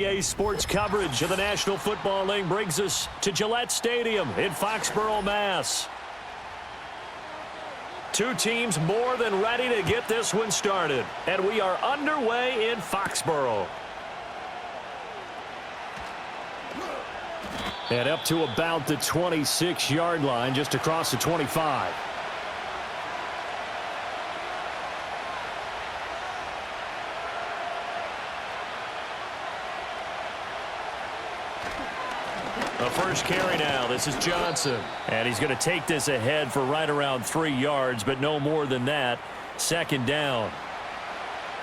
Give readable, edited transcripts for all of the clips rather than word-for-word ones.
NBA sports coverage of the National Football League brings us to Gillette Stadium in Foxborough, Mass. Two teams more than ready to get this one started, and we are underway in Foxborough. And up to about the 26-yard line, just across the 25. The first carry now. This is Johnson. And he's going to take this ahead for right around 3 yards, but no more than that. Second down.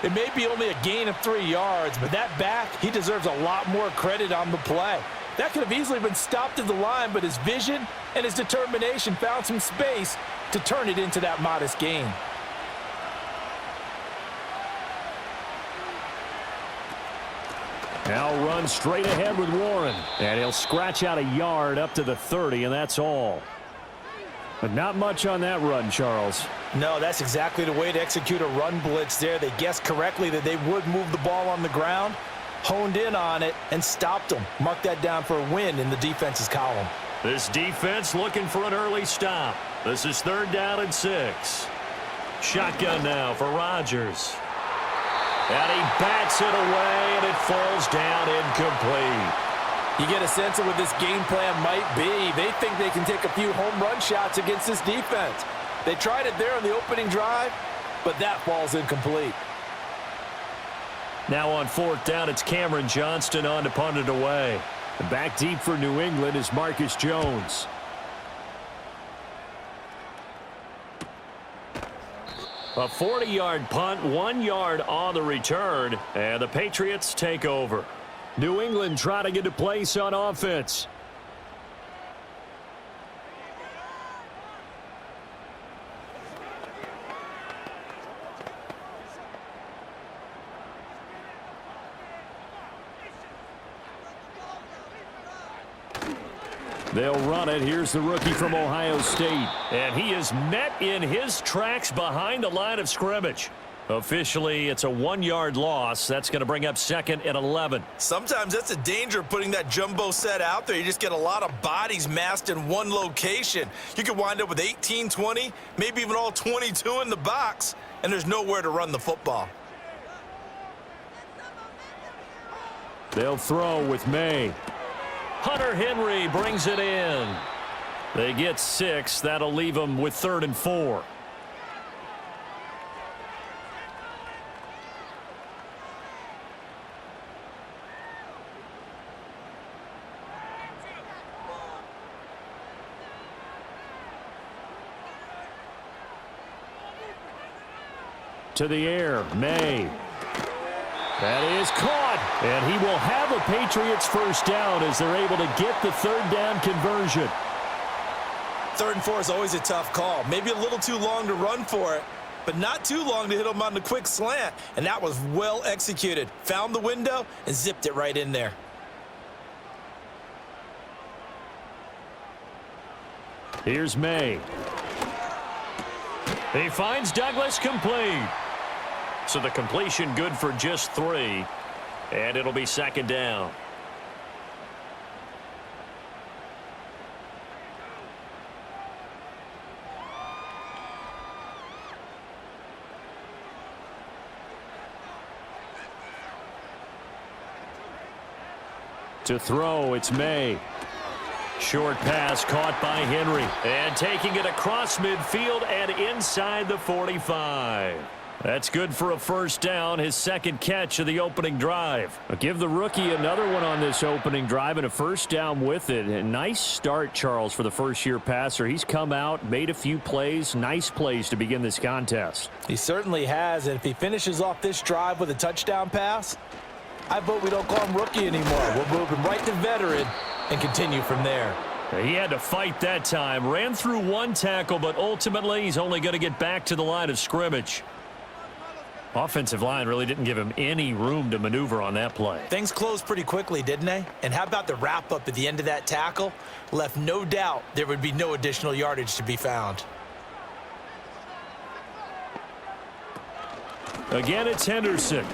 It may be only a gain of 3 yards, but that back, he deserves a lot more credit on the play. That could have easily been stopped at the line, but his vision and his determination found some space to turn it into that modest gain. Now run straight ahead with Warren. And he'll scratch out a yard up to the 30, and that's all. But not much on that run, Charles. No, that's exactly the way to execute a run blitz there. They guessed correctly that they would move the ball on the ground, honed in on it, and stopped them. Mark that down for a win in the defense's column. This defense looking for an early stop. This is 3rd down and 6. Shotgun now for Rodgers. And he bats it away, and it falls down incomplete. You get a sense of what this game plan might be. They think they can take a few home run shots against this defense. They tried it there on the opening drive, but that falls incomplete. Now on 4th down, it's Cameron Johnston on to punt it away. And back deep for New England is Marcus Jones. A 40-yard punt, 1 yard on the return, and the Patriots take over. New England trying to get a place on offense. They'll run it. Here's the rookie from Ohio State. And he is met in his tracks behind the line of scrimmage. Officially, it's a 1-yard loss. That's going to bring up 2nd and 11. Sometimes that's the danger of putting that jumbo set out there. You just get a lot of bodies massed in one location. You could wind up with 18, 20, maybe even all 22 in the box, and there's nowhere to run the football. They'll throw with May. Hunter Henry brings it in. They get 6. That'll leave them with 3rd and 4. To the air, May. That is caught, and he will have a Patriots first down as they're able to get the 3rd down conversion. 3rd and 4 is always a tough call. Maybe a little too long to run for it, but not too long to hit him on the quick slant, and that was well executed. Found the window and zipped it right in there. Here's May. He finds Douglas complete. So the completion good for just 3, and it'll be 2nd down. To throw, it's May. Short pass caught by Henry, and taking it across midfield and inside the 45. That's good for a first down, his 2nd catch of the opening drive. I'll give the rookie another one on this opening drive and a first down with it. A nice start, Charles, for the first-year passer. He's come out, made a few plays, nice plays to begin this contest. He certainly has, and if he finishes off this drive with a touchdown pass, I vote we don't call him rookie anymore. We'll move him right to veteran and continue from there. He had to fight that time. Ran through 1 tackle, but ultimately he's only going to get back to the line of scrimmage. Offensive line really didn't give him any room to maneuver on that play. Things closed pretty quickly, didn't they? And how about the wrap-up at the end of that tackle? Left no doubt there would be no additional yardage to be found. Again, it's Henderson.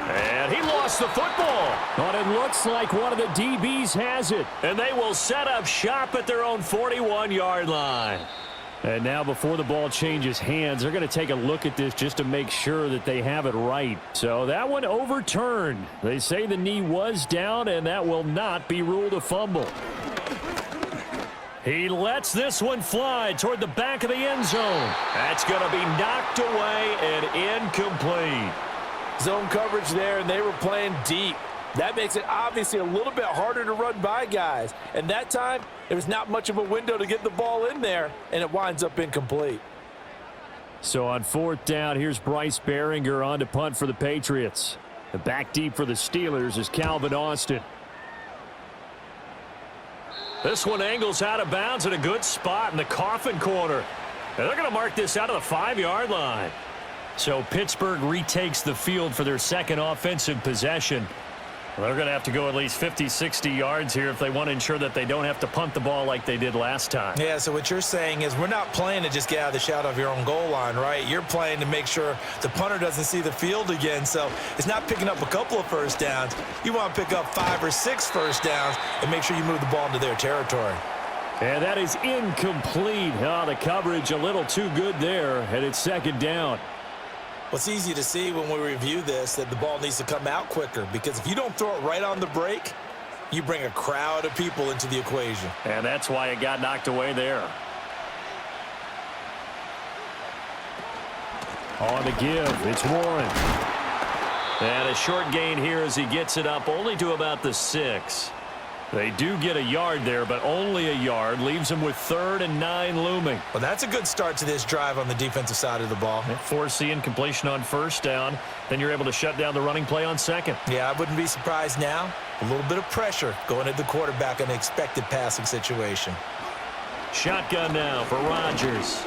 And he lost lost the football. But it looks like one of the DBs has it. And they will set up shop at their own 41-yard line. And now before the ball changes hands, they're going to take a look at this just to make sure that they have it right. So that one overturned. They say the knee was down, and that will not be ruled a fumble. He lets this one fly toward the back of the end zone. That's going to be knocked away and incomplete. Zone coverage there, and they were playing deep. That makes it obviously a little bit harder to run by guys. And that time, there was not much of a window to get the ball in there, and it winds up incomplete. So on fourth down, here's Bryce Behringer on to punt for the Patriots. The back deep for the Steelers is Calvin Austin. This one angles out of bounds at a good spot in the coffin corner. And they're going to mark this out of the 5-yard line. So Pittsburgh retakes the field for their second offensive possession. They're going to have to go at least 50, 60 yards here if they want to ensure that they don't have to punt the ball like they did last time. Yeah, so what you're saying is we're not playing to just get out of the shadow of your own goal line, right? You're playing to make sure the punter doesn't see the field again. So it's not picking up a couple of first downs. You want to pick up 5 or 6 first downs and make sure you move the ball into their territory. And that is incomplete. Oh, the coverage a little too good there, and it's second down. Well, it's easy to see when we review this that the ball needs to come out quicker, because if you don't throw it right on the break, you bring a crowd of people into the equation. And that's why it got knocked away there. On the give, it's Warren. And a short gain here as he gets it up only to about the 6. They do get a yard there, but only a yard. Leaves them with 3rd and 9 looming. Well, that's a good start to this drive on the defensive side of the ball. They force the incompletion on first down. Then you're able to shut down the running play on second. Yeah, I wouldn't be surprised now. A little bit of pressure going at the quarterback in an expected passing situation. Shotgun now for Rodgers.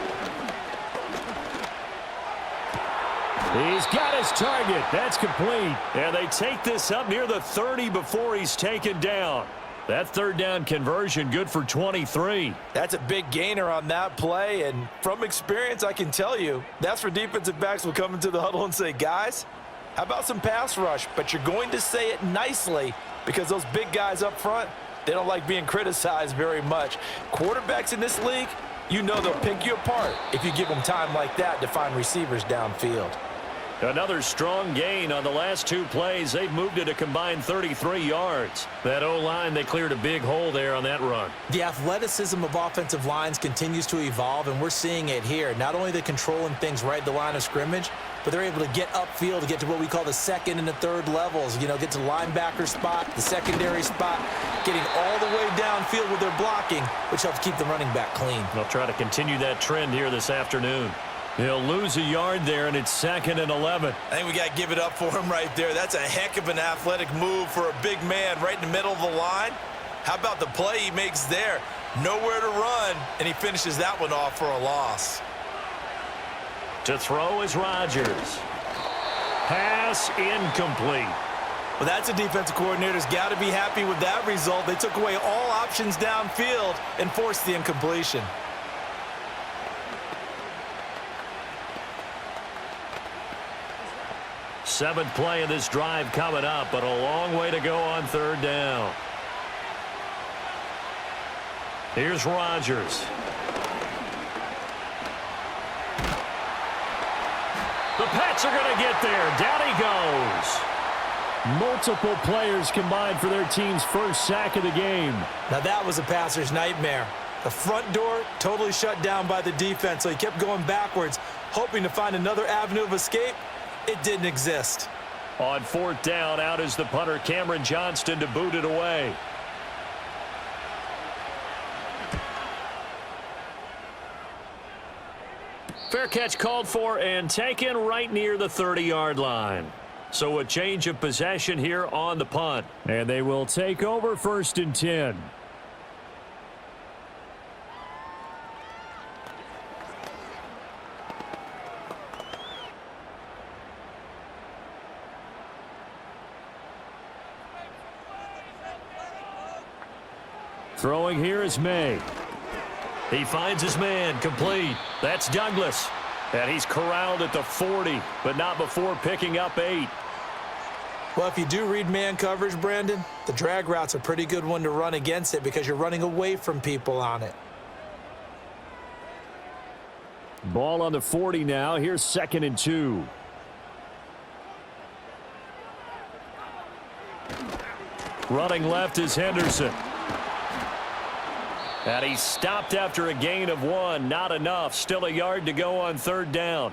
He's got his target. That's complete. And they take this up near the 30 before he's taken down. That third down conversion good for 23. That's a big gainer on that play, and from experience, I can tell you, that's where defensive backs will come into the huddle and say, guys, how about some pass rush? But you're going to say it nicely, because those big guys up front, they don't like being criticized very much. Quarterbacks in this league, you know they'll pick you apart if you give them time like that to find receivers downfield. Another strong gain on the last 2 plays. They've moved it a combined 33 yards. That O-line, they cleared a big hole there on that run. The athleticism of offensive lines continues to evolve, and we're seeing it here. Not only are they controlling things right at the line of scrimmage, but they're able to get upfield to get to what we call the second and the third levels. You know, get to the linebacker spot, the secondary spot, getting all the way downfield with their blocking, which helps keep the running back clean. They'll try to continue that trend here this afternoon. He'll lose a yard there, and it's 2nd and 11. I think we got to give it up for him right there. That's a heck of an athletic move for a big man right in the middle of the line. How about the play he makes there? Nowhere to run, and he finishes that one off for a loss. To throw is Rodgers. Pass incomplete. Well, that's a defensive coordinator's got to be happy with that result. They took away all options downfield and forced the incompletion. Seventh play of this drive coming up, but a long way to go on third down. Here's Rodgers. The Pats are going to get there. Down he goes. Multiple players combined for their team's first sack of the game. Now that was a passer's nightmare. The front door totally shut down by the defense, so he kept going backwards, hoping to find another avenue of escape. It didn't exist. On fourth down, out is the punter, Cameron Johnston, to boot it away. Fair catch called for and taken right near the 30-yard line. So a change of possession here on the punt. And they will take over 1st and 10. Throwing here is May. He finds his man, complete. That's Douglas. And he's corralled at the 40, but not before picking up 8. Well, if you do read man coverage, Brandon, the drag route's a pretty good one to run against it because you're running away from people on it. Ball on the 40 now. Here's 2nd and 2. Running left is Henderson. And he's stopped after a gain of 1. Not enough. Still a yard to go on 3rd down.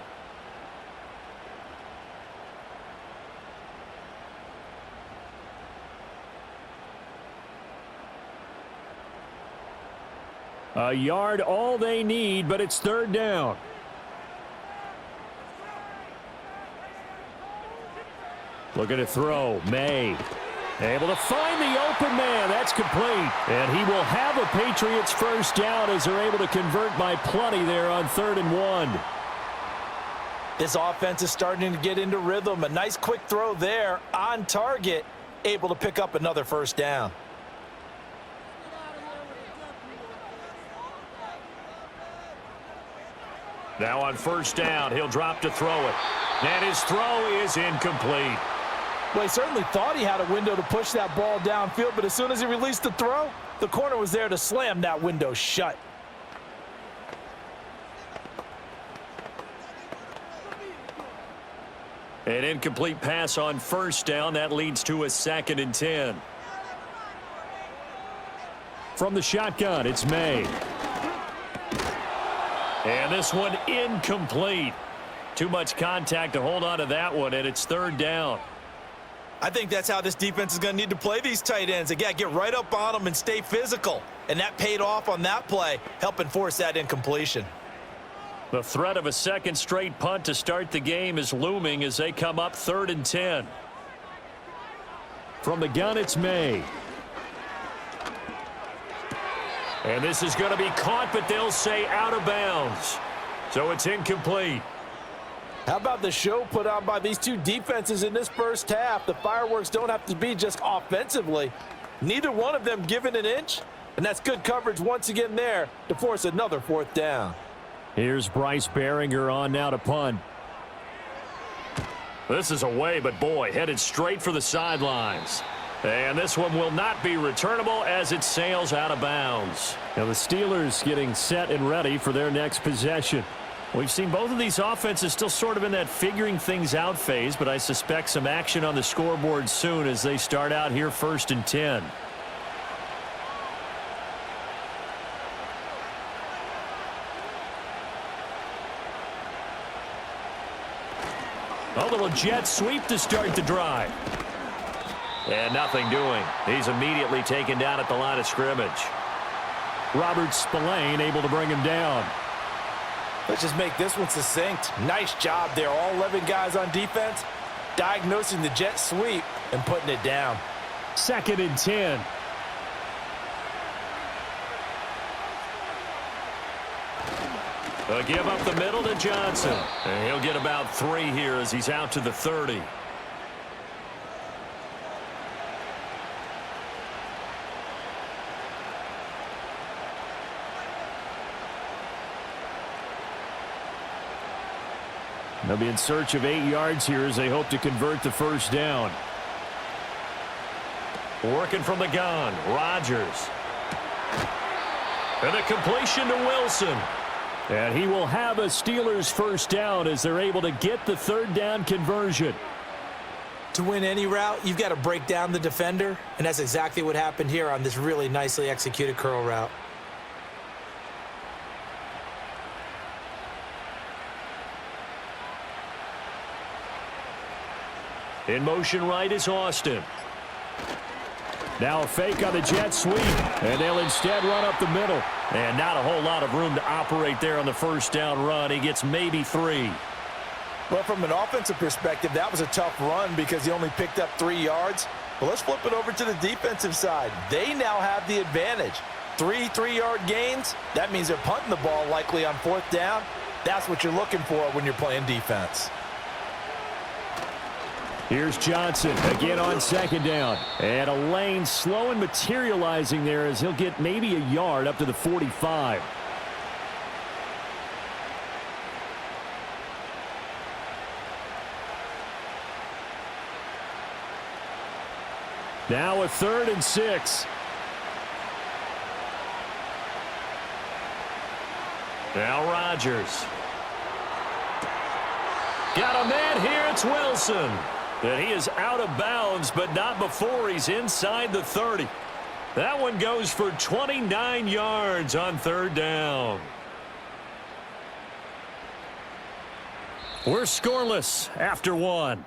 A yard all they need, but it's 3rd down. Looking to throw. May. Able to find the open man. That's complete. And he will have a Patriots first down as they're able to convert by plenty there on 3rd and 1. This offense is starting to get into rhythm. A nice quick throw there on target. Able to pick up another first down. Now on 1st down, he'll drop to throw it. And his throw is incomplete. Well, he certainly thought he had a window to push that ball downfield, but as soon as he released the throw, the corner was there to slam that window shut. An incomplete pass on 1st down. That leads to a 2nd and 10. From the shotgun, it's May. And this one incomplete. Too much contact to hold on to that one, and it's 3rd down. I think that's how this defense is going to need to play these tight ends. Again, get right up on them and stay physical. And that paid off on that play, helping force that incompletion. The threat of a 2nd straight punt to start the game is looming as they come up 3rd and 10. From the gun, it's May. And this is going to be caught, but they'll say out of bounds. So it's incomplete. How about the show put on by these two defenses in this first half? The fireworks don't have to be just offensively. Neither one of them given an inch, and that's good coverage once again there to force another 4th down. Here's Bryce Behringer on now to punt. This is away, but boy, headed straight for the sidelines. And this one will not be returnable as it sails out of bounds. Now the Steelers getting set and ready for their next possession. We've seen both of these offenses still sort of in that figuring things out phase, but I suspect some action on the scoreboard soon as they start out here 1st and 10. A little jet sweep to start the drive. And nothing doing. He's immediately taken down at the line of scrimmage. Robert Spillane able to bring him down. Let's just make this one succinct. Nice job there. All 11 guys on defense diagnosing the jet sweep and putting it down. 2nd and 10. A give up the middle to Johnson. And he'll get about 3 here as he's out to the 30. They'll be in search of 8 yards here as they hope to convert the first down. Working from the gun, Rodgers. And a completion to Wilson. And he will have a Steelers first down as they're able to get the 3rd down conversion. To win any route, you've got to break down the defender, and that's exactly what happened here on this really nicely executed curl route. In motion right is Austin. Now a fake on the jet sweep, and they'll instead run up the middle. And not a whole lot of room to operate there on the first down run. He gets maybe 3. Well, from an offensive perspective, that was a tough run because he only picked up 3 yards. But let's flip it over to the defensive side. They now have the advantage. 3 3-yard gains. That means they're punting the ball likely on 4th down. That's what you're looking for when you're playing defense. Here's Johnson again on 2nd down. And a lane slow and materializing there as he'll get maybe a yard up to the 45. Now a 3rd and 6. Now Rodgers. Got a man here. It's Wilson. And he is out of bounds, but not before he's inside the 30. That one goes for 29 yards on 3rd down. We're scoreless after 1.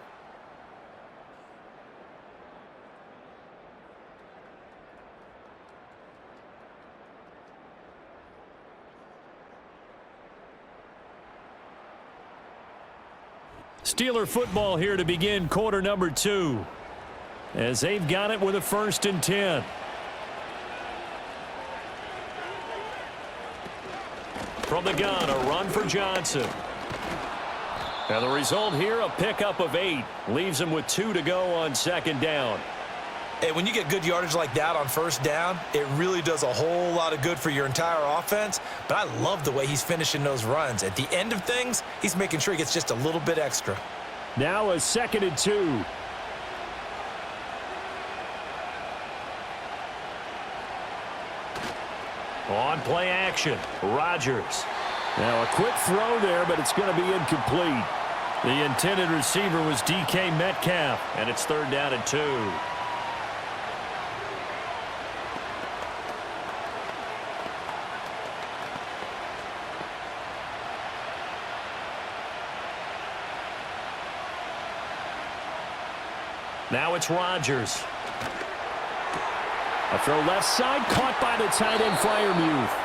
Steeler football here to begin quarter number 2. As they've got it with a 1st and 10. From the gun, a run for Johnson. And the result here, a pickup of 8. Leaves him with 2 to go on 2nd down. Hey, when you get good yardage like that on 1st down, it really does a whole lot of good for your entire offense. But I love the way he's finishing those runs. At the end of things, he's making sure he gets just a little bit extra. Now a 2nd and 2. On play action, Rodgers. Now a quick throw there, but it's going to be incomplete. The intended receiver was DK Metcalf, and it's 3rd down and 2. Now it's Rodgers. A throw left side, caught by the tight end Freiermuth.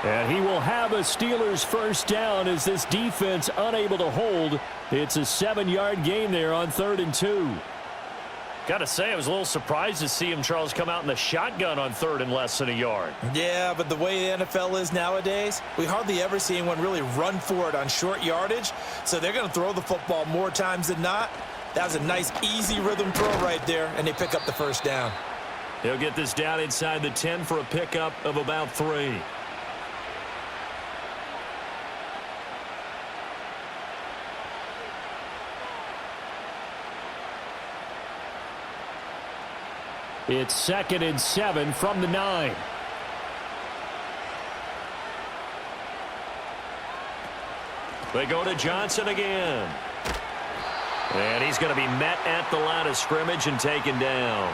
And he will have a Steelers 1st down as this defense unable to hold. It's a 7-yard gain there on 3rd and 2. Got to say, I was a little surprised to see him, Charles, come out in the shotgun on 3rd and less than a yard. Yeah, but the way the NFL is nowadays, we hardly ever see anyone really run for it on short yardage. So they're going to throw the football more times than not. That was a nice, easy rhythm throw right there, and they pick up the 1st down. He'll get this down inside the 10 for a pickup of about 3. It's 2nd and 7 from the 9. They go to Johnson again. And he's going to be met at the line of scrimmage and taken down.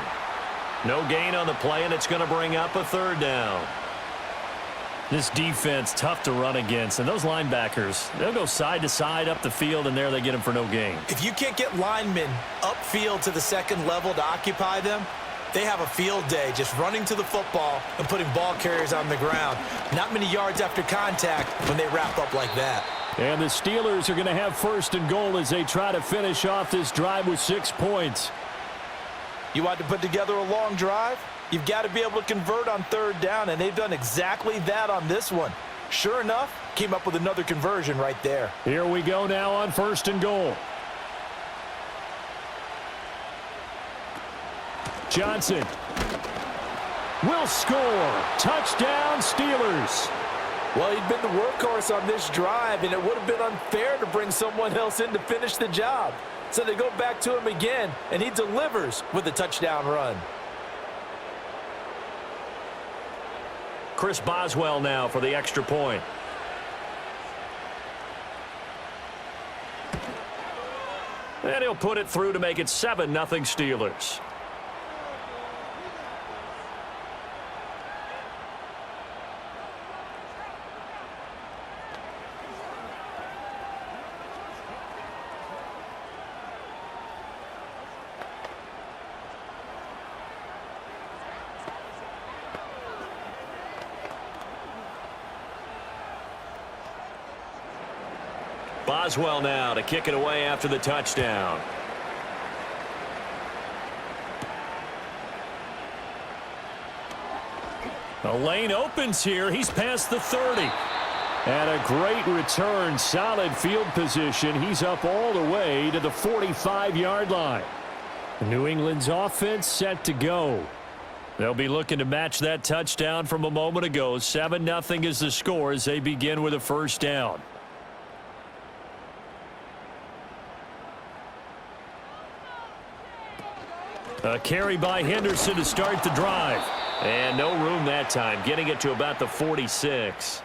No gain on the play, and it's going to bring up a 3rd down. This defense, tough to run against. And those linebackers, they'll go side to side up the field, and there they get them for no gain. If you can't get linemen upfield to the 2nd level to occupy them, they have a field day just running to the football and putting ball carriers on the ground. Not many yards after contact when they wrap up like that. And the Steelers are going to have 1st and goal as they try to finish off this drive with 6 points. You want to put together a long drive? You've got to be able to convert on 3rd down, and they've done exactly that on this one. Sure enough, came up with another conversion right there. Here we go now on 1st and goal. Johnson will score. Touchdown, Steelers. Well, he'd been the workhorse on this drive, and it would have been unfair to bring someone else in to finish the job. So they go back to him again, and he delivers with a touchdown run. Chris Boswell now for the extra point. And he'll put it through to make it 7-0 Steelers. Boswell now to kick it away after the touchdown. The lane opens here. He's past the 30. And a great return. Solid field position. He's up all the way to the 45-yard line. New England's offense set to go. They'll be looking to match that touchdown from a moment ago. 7-0 is the score as they begin with a 1st down. A carry by Henderson to start the drive. And no room that time, getting it to about the 46.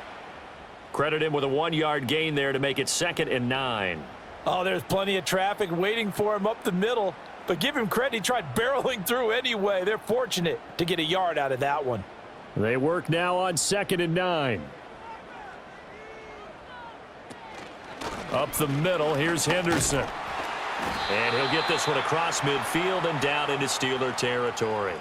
Credit him with a 1-yard gain there to make it 2nd and 9. Oh, there's plenty of traffic waiting for him up the middle. But give him credit, he tried barreling through anyway. They're fortunate to get a yard out of that one. They work now on 2nd and 9. Up the middle, here's Henderson. And he'll get this one across midfield and down into Steeler territory.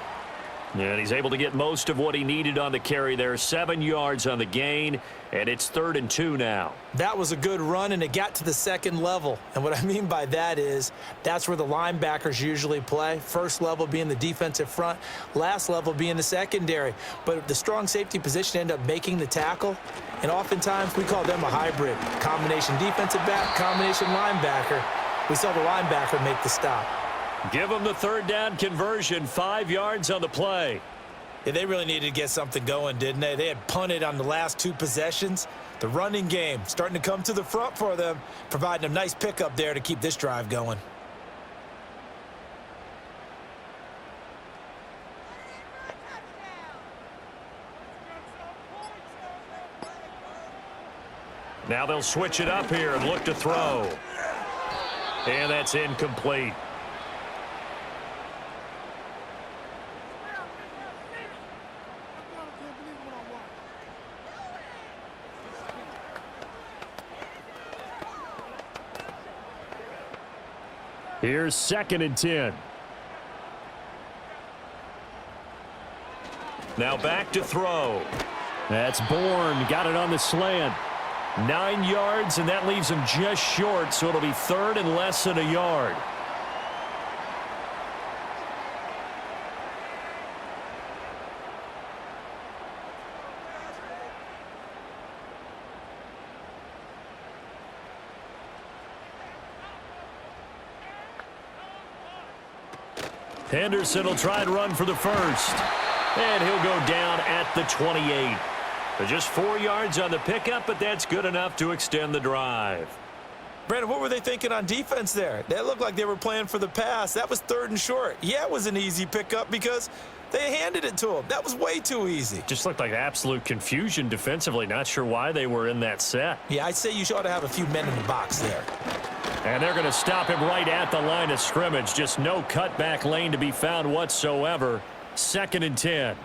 And he's able to get most of what he needed on the carry there. 7 yards on the gain, and it's 3rd and 2 now. That was a good run, and it got to the 2nd level. And what I mean by that is that's where the linebackers usually play. First level being the defensive front, last level being the secondary. But the strong safety position ended up making the tackle, and oftentimes we call them a hybrid. Combination defensive back, combination linebacker. We saw the linebacker make the stop. Give them the 3rd down conversion, 5 yards on the play. Yeah, they really needed to get something going, didn't they? They had punted on the last 2 possessions. The running game starting to come to the front for them, providing a nice pickup there to keep this drive going. Now they'll switch it up here and look to throw. And that's incomplete. Here's 2nd and 10. Now back to throw. That's Bourne. Got it on the slant. 9 yards, and that leaves him just short, so it'll be 3rd and less than a yard. Henderson will try and run for the 1st. And he'll go down at the 28. Just 4 yards on the pickup, but that's good enough to extend the drive. Brandon, what were they thinking on defense there? That looked like they were playing for the pass. That was 3rd and short. Yeah, it was an easy pickup because they handed it to him. That was way too easy. Just looked like absolute confusion defensively. Not sure why they were in that set. Yeah, I'd say you ought to have a few men in the box there. And they're going to stop him right at the line of scrimmage. Just no cutback lane to be found whatsoever. 2nd and 10.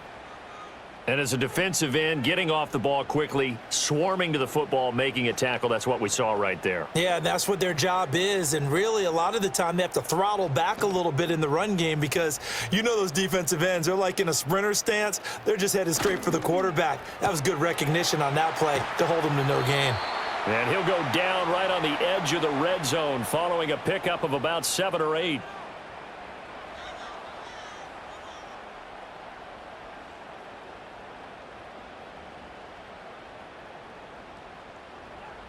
And as a defensive end, getting off the ball quickly, swarming to the football, making a tackle, that's what we saw right there. Yeah, that's what their job is. And really, a lot of the time, they have to throttle back a little bit in the run game because you know those defensive ends, they're like in a sprinter stance. They're just headed straight for the quarterback. That was good recognition on that play to hold them to no gain. And he'll go down right on the edge of the red zone following a pickup of about 7 or 8.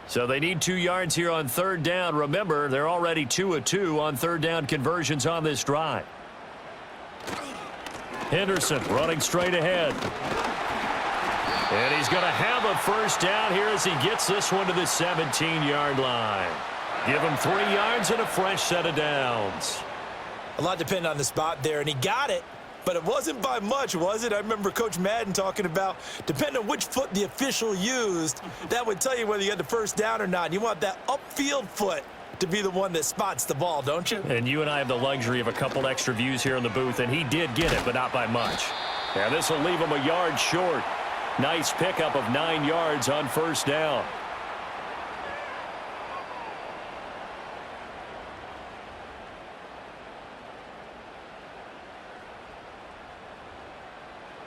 So they need 2 yards here on 3rd down. Remember, they're already 2 of 2 on 3rd down conversions on this drive. Henderson running straight ahead. And he's going to have a 1st down here as he gets this one to the 17-yard line. Give him 3 yards and a fresh set of downs. A lot depended on the spot there, and he got it. But it wasn't by much, was it? I remember Coach Madden talking about, depending on which foot the official used, that would tell you whether you had the 1st down or not. You want that upfield foot to be the one that spots the ball, don't you? And you and I have the luxury of a couple extra views here in the booth, and he did get it, but not by much. And this will leave him a yard short. Nice pickup of 9 yards on 1st down.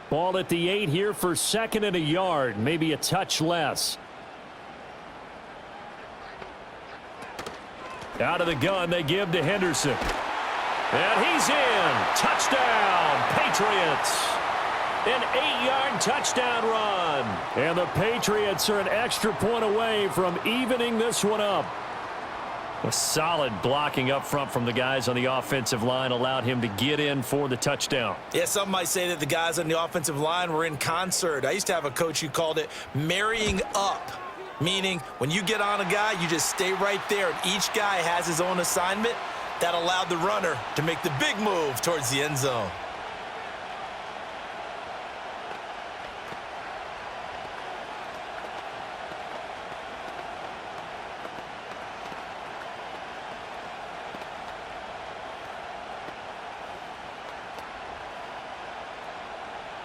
Ball at the 8 here for 2nd and a yard, maybe a touch less. Out of the gun, they give to Henderson. And he's in. Touchdown, Patriots. An 8-yard touchdown run. And the Patriots are an extra point away from evening this one up. A solid blocking up front from the guys on the offensive line allowed him to get in for the touchdown. Yeah, some might say that the guys on the offensive line were in concert. I used to have a coach who called it marrying up, meaning when you get on a guy, you just stay right there, and each guy has his own assignment. That allowed the runner to make the big move towards the end zone.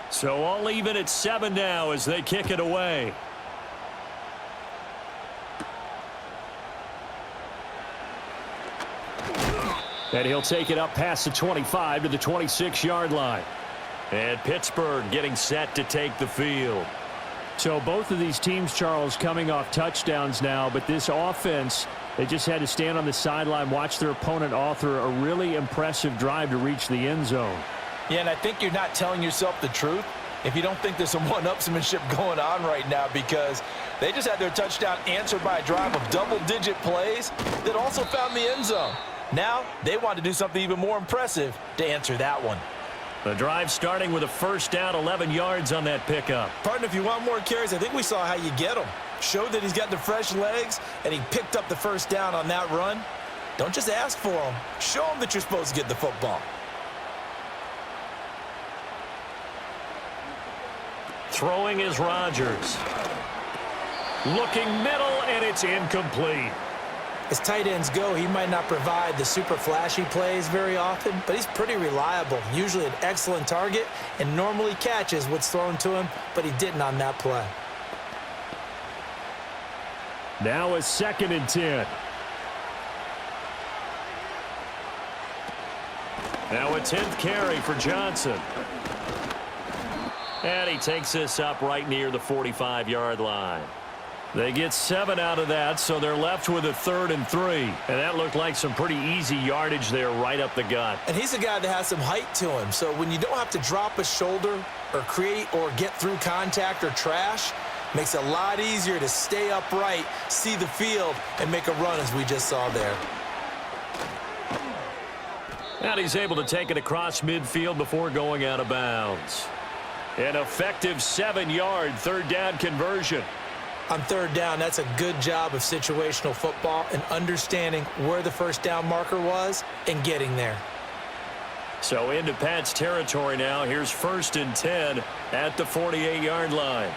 So all even at 7 now as they kick it away. And he'll take it up past the 25 to the 26-yard line. And Pittsburgh getting set to take the field. So both of these teams, Charles, coming off touchdowns now, but this offense, they just had to stand on the sideline, watch their opponent author a really impressive drive to reach the end zone. Yeah, and I think you're not telling yourself the truth if you don't think there's some one-upsmanship going on right now, because they just had their touchdown answered by a drive of double-digit plays that also found the end zone. Now they want to do something even more impressive to answer that one. The drive starting with a first down, 11 yards on that pickup. Partner, if you want more carries, I think we saw how you get him. Showed that he's got the fresh legs, and he picked up the first down on that run. Don't just ask for him. Show him that you're supposed to get the football. Throwing is Rodgers. Looking middle, and it's incomplete. As tight ends go, he might not provide the super flashy plays very often, but he's pretty reliable, usually an excellent target, and normally catches what's thrown to him, but he didn't on that play. Now a 2nd and 10. Now a 10th carry for Johnson. And he takes this up right near the 45-yard line. They get 7 out of that, so they're left with a 3rd and 3. And that looked like some pretty easy yardage there right up the gut. And he's a guy that has some height to him, so when you don't have to drop a shoulder or create or get through contact or trash, makes it a lot easier to stay upright, see the field, and make a run as we just saw there. And he's able to take it across midfield before going out of bounds. An effective 7-yard 3rd down conversion. On 3rd down, that's a good job of situational football and understanding where the first down marker was and getting there. So into Pat's territory now. Here's 1st and 10 at the 48-yard line.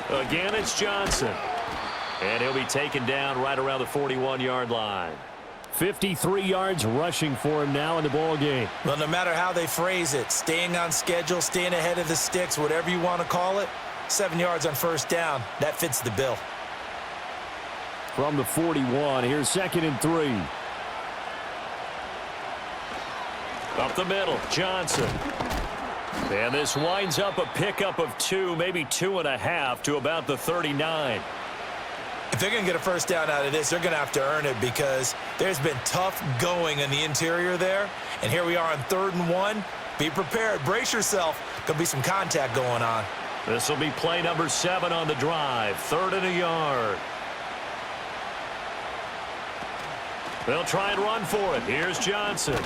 Again, it's Johnson. And he'll be taken down right around the 41-yard line. 53 yards rushing for him now in the ball game. Well, no matter how they phrase it, staying on schedule, staying ahead of the sticks, whatever you want to call it, 7 yards on 1st down, that fits the bill. From the 41, here's 2nd and 3. Up the middle, Johnson. And this winds up a pickup of 2, maybe 2.5 to about the 39. If they're going to get a first down out of this, they're going to have to earn it because there's been tough going in the interior there. And here we are on 3rd and 1. Be prepared. Brace yourself. Could be some contact going on. This will be play number 7 on the drive. 3rd and a yard. They'll try and run for it. Here's Johnson.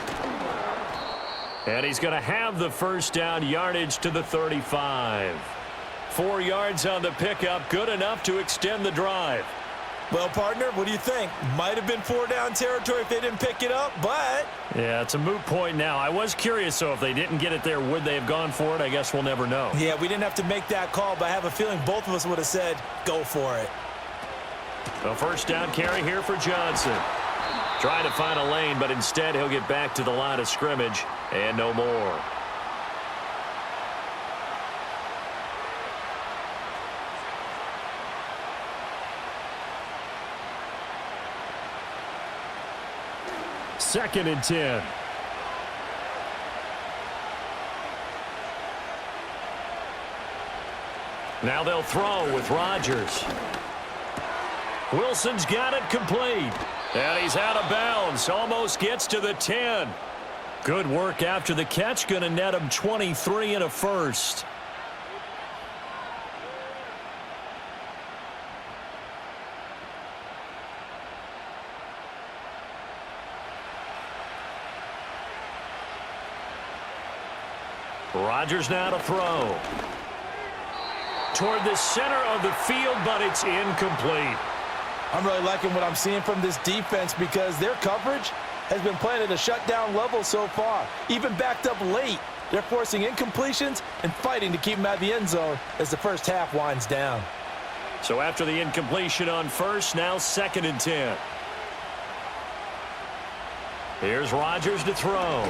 And he's going to have the first down, yardage to the 35. 4 yards on the pickup, good enough to extend the drive. Well, partner, what do you think? Might have been 4-down territory if they didn't pick it up, but... Yeah, it's a moot point now. I was curious, so if they didn't get it there, would they have gone for it? I guess we'll never know. Yeah, we didn't have to make that call, but I have a feeling both of us would have said, go for it. A first down carry here for Johnson. Trying to find a lane, but instead he'll get back to the line of scrimmage and no more. Second and 10. Now they'll throw with Rodgers. Wilson's got it complete. And he's out of bounds. Almost gets to the 10. Good work after the catch. Going to net him 23 and a first. Rodgers now to throw. Toward the center of the field, but it's incomplete. I'm really liking what I'm seeing from this defense because their coverage has been playing at a shutdown level so far. Even backed up late, they're forcing incompletions and fighting to keep them out of the end zone as the first half winds down. So after the incompletion on first, now 2nd and 10. Here's Rodgers to throw.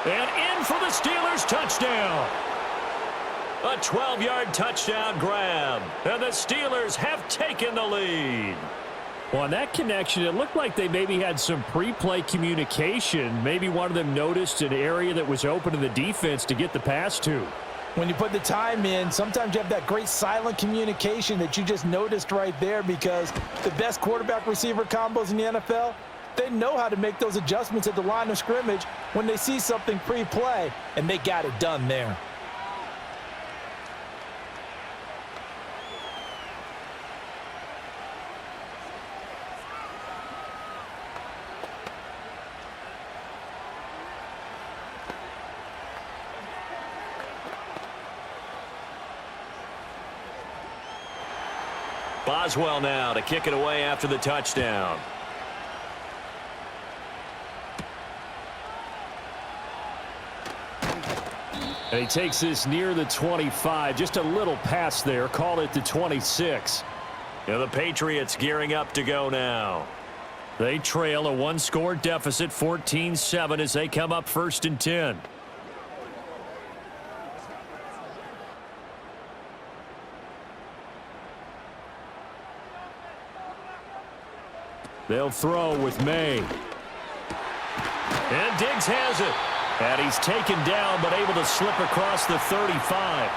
And in for the Steelers touchdown. A 12-yard touchdown grab. And the Steelers have taken the lead. Well, on that connection, it looked like they maybe had some pre-play communication. Maybe one of them noticed an area that was open to the defense to get the pass to. When you put the time in, sometimes you have that great silent communication that you just noticed right there because the best quarterback-receiver combos in the NFL, they know how to make those adjustments at the line of scrimmage when they see something pre-play, and they got it done there. Boswell now to kick it away after the touchdown. And he takes this near the 25. Just a little pass there. Call it the 26. And the Patriots gearing up to go now. They trail a one-score deficit, 14-7, as they come up 1st and 10. They'll throw with May. And Diggs has it. And he's taken down but able to slip across the 35.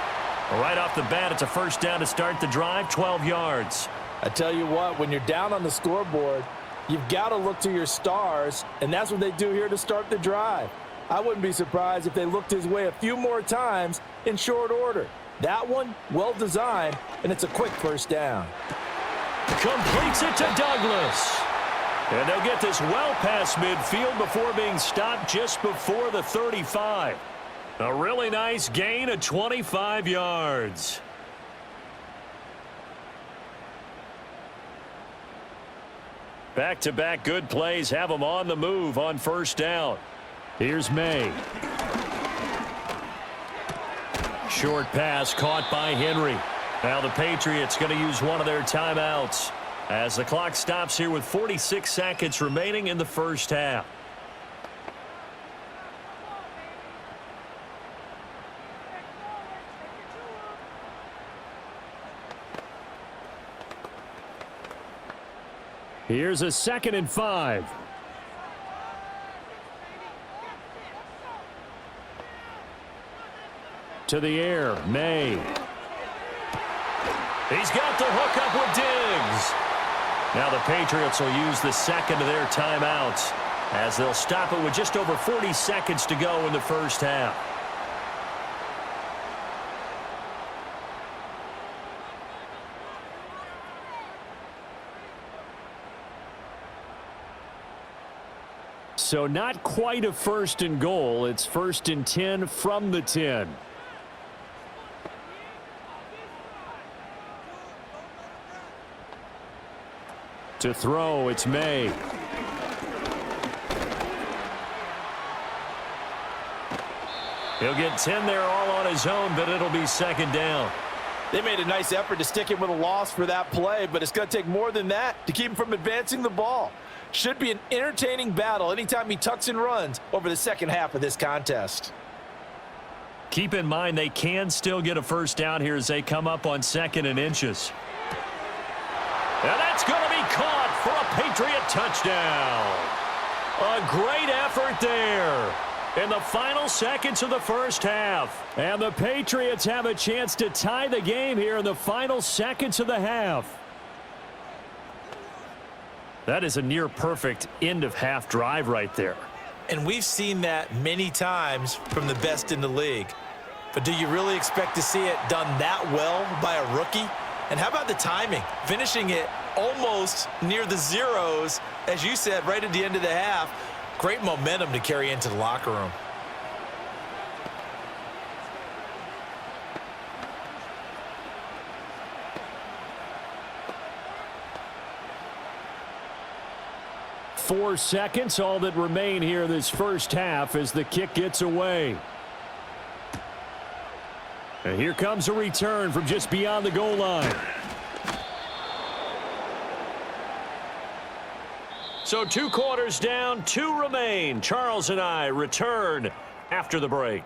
Right off the bat, it's a first down to start the drive, 12 yards. I tell you what, when you're down on the scoreboard, you've got to look to your stars, and that's what they do here to start the drive. I wouldn't be surprised if they looked his way a few more times in short order. That one, well designed, and it's a quick first down. Completes it to Douglas. And they'll get this well past midfield before being stopped just before the 35. A really nice gain of 25 yards. Back-to-back good plays have them on the move on first down. Here's May. Short pass caught by Henry. Now the Patriots going to use one of their timeouts as the clock stops here with 46 seconds remaining in the first half. Here's a 2nd and 5. To the air, May. He's got the hook up with Diggs. Now the Patriots will use the second of their timeouts as they'll stop it with just over 40 seconds to go in the first half. So not quite a 1st and goal. It's 1st and 10 from the 10. To throw, it's May. He'll get 10 there all on his own, but it'll be 2nd down. They made a nice effort to stick him with a loss for that play, but it's going to take more than that to keep him from advancing the ball. Should be an entertaining battle anytime he tucks and runs over the second half of this contest. Keep in mind they can still get a first down here as they come up on 2nd and inches. And that's going to be caught for a Patriot touchdown. A great effort there in the final seconds of the first half. And the Patriots have a chance to tie the game here in the final seconds of the half. That is a near-perfect end-of-half drive right there. And we've seen that many times from the best in the league. But do you really expect to see it done that well by a rookie? And how about the timing? Finishing it almost near the zeros, as you said, right at the end of the half. Great momentum to carry into the locker room. 4 seconds, all that remain here this first half as the kick gets away. And here comes a return from just beyond the goal line. So 2 quarters down, 2 remain. Charles and I return after the break.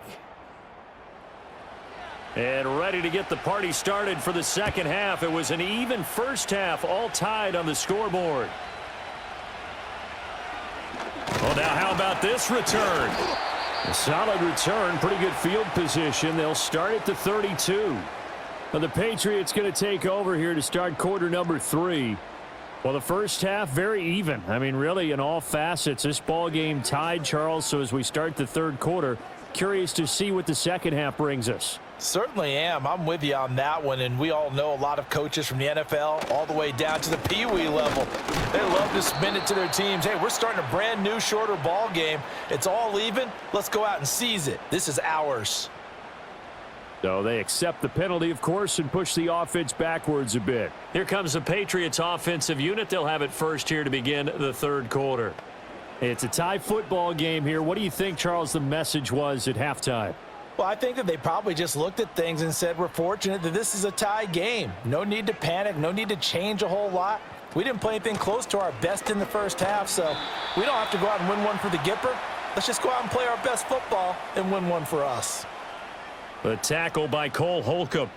And ready to get the party started for the second half. It was an even first half, all tied on the scoreboard. Well, now how about this return? A solid return, pretty good field position. They'll start at the 32. Now the Patriots going to take over here to start quarter number 3. Well, the first half, very even. I mean, really, in all facets, this ball game tied, Charles. So as we start the third quarter, curious to see what the second half brings us. Certainly am. I'm with you on that one, and we all know a lot of coaches from the NFL all the way down to the Pee-wee level. They love to spin it to their teams. Hey, we're starting a brand new, shorter ball game. It's all even. Let's go out and seize it. This is ours. So they accept the penalty, of course, and push the offense backwards a bit. Here comes the Patriots offensive unit. They'll have it first here to begin the third quarter. It's a tie football game here. What do you think, Charles, the message was at halftime? Well, I think that they probably just looked at things and said, we're fortunate that this is a tie game. No need to panic. No need to change a whole lot. We didn't play anything close to our best in the first half, so we don't have to go out and win one for the Gipper. Let's just go out and play our best football and win one for us. The tackle by Cole Holcomb.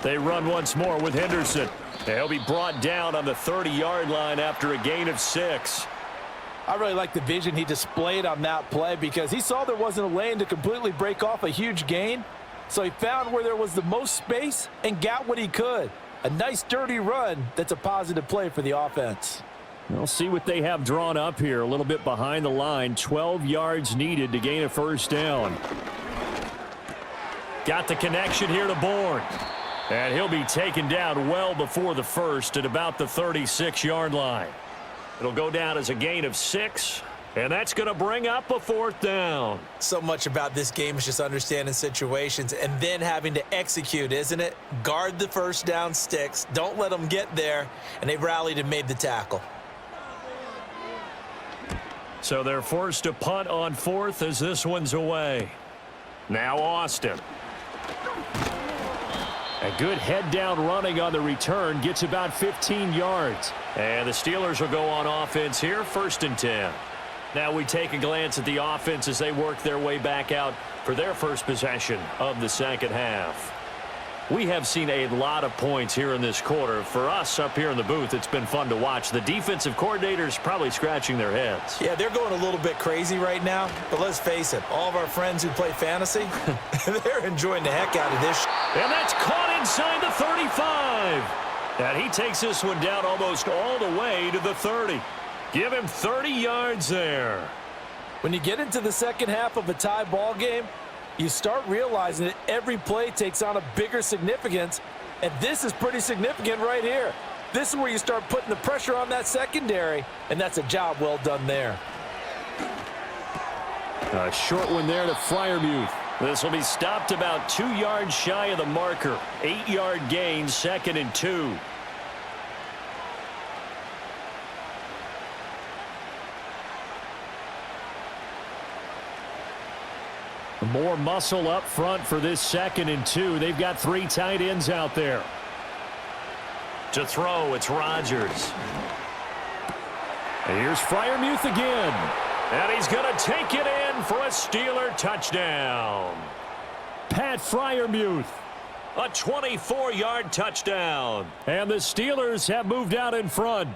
They run once more with Henderson. He'll be brought down on the 30-yard line after a gain of 6. I really like the vision he displayed on that play because he saw there wasn't a lane to completely break off a huge gain. So he found where there was the most space and got what he could. A nice dirty run that's a positive play for the offense. We'll see what they have drawn up here. A little bit behind the line. 12 yards needed to gain a first down. Got the connection here to Bourne. And he'll be taken down well before the first at about the 36-yard line. It'll go down as a gain of 6. And that's going to bring up a 4th down. So much about this game is just understanding situations and then having to execute, isn't it? Guard the first down sticks. Don't let them get there. And they rallied and made the tackle. So they're forced to punt on 4th as this one's away. Now Austin. A good head down running on the return. Gets about 15 yards. And the Steelers will go on offense here. 1st and 10. Now we take a glance at the offense as they work their way back out for their first possession of the second half. We have seen a lot of points here in this quarter. For us up here in the booth, it's been fun to watch. The defensive coordinators probably scratching their heads. Yeah, they're going a little bit crazy right now. But let's face it, all of our friends who play fantasy, they're enjoying the heck out of this. And that's caught inside the 35. And he takes this one down almost all the way to the 30. Give him 30 yards there. When you get into the second half of a tie ball game, you start realizing that every play takes on a bigger significance, and this is pretty significant right here. This is where you start putting the pressure on that secondary, and that's a job well done there. A short one there to Freiermuth. This will be stopped about 2 yards shy of the marker. 8-yard gain, 2nd and 2. More muscle up front for this 2nd and 2. They've got 3 tight ends out there. To throw, it's Rodgers. And here's Freiermuth again. And he's going to take it in for a Steeler touchdown. Pat Freiermuth. A 24-yard touchdown. And the Steelers have moved out in front.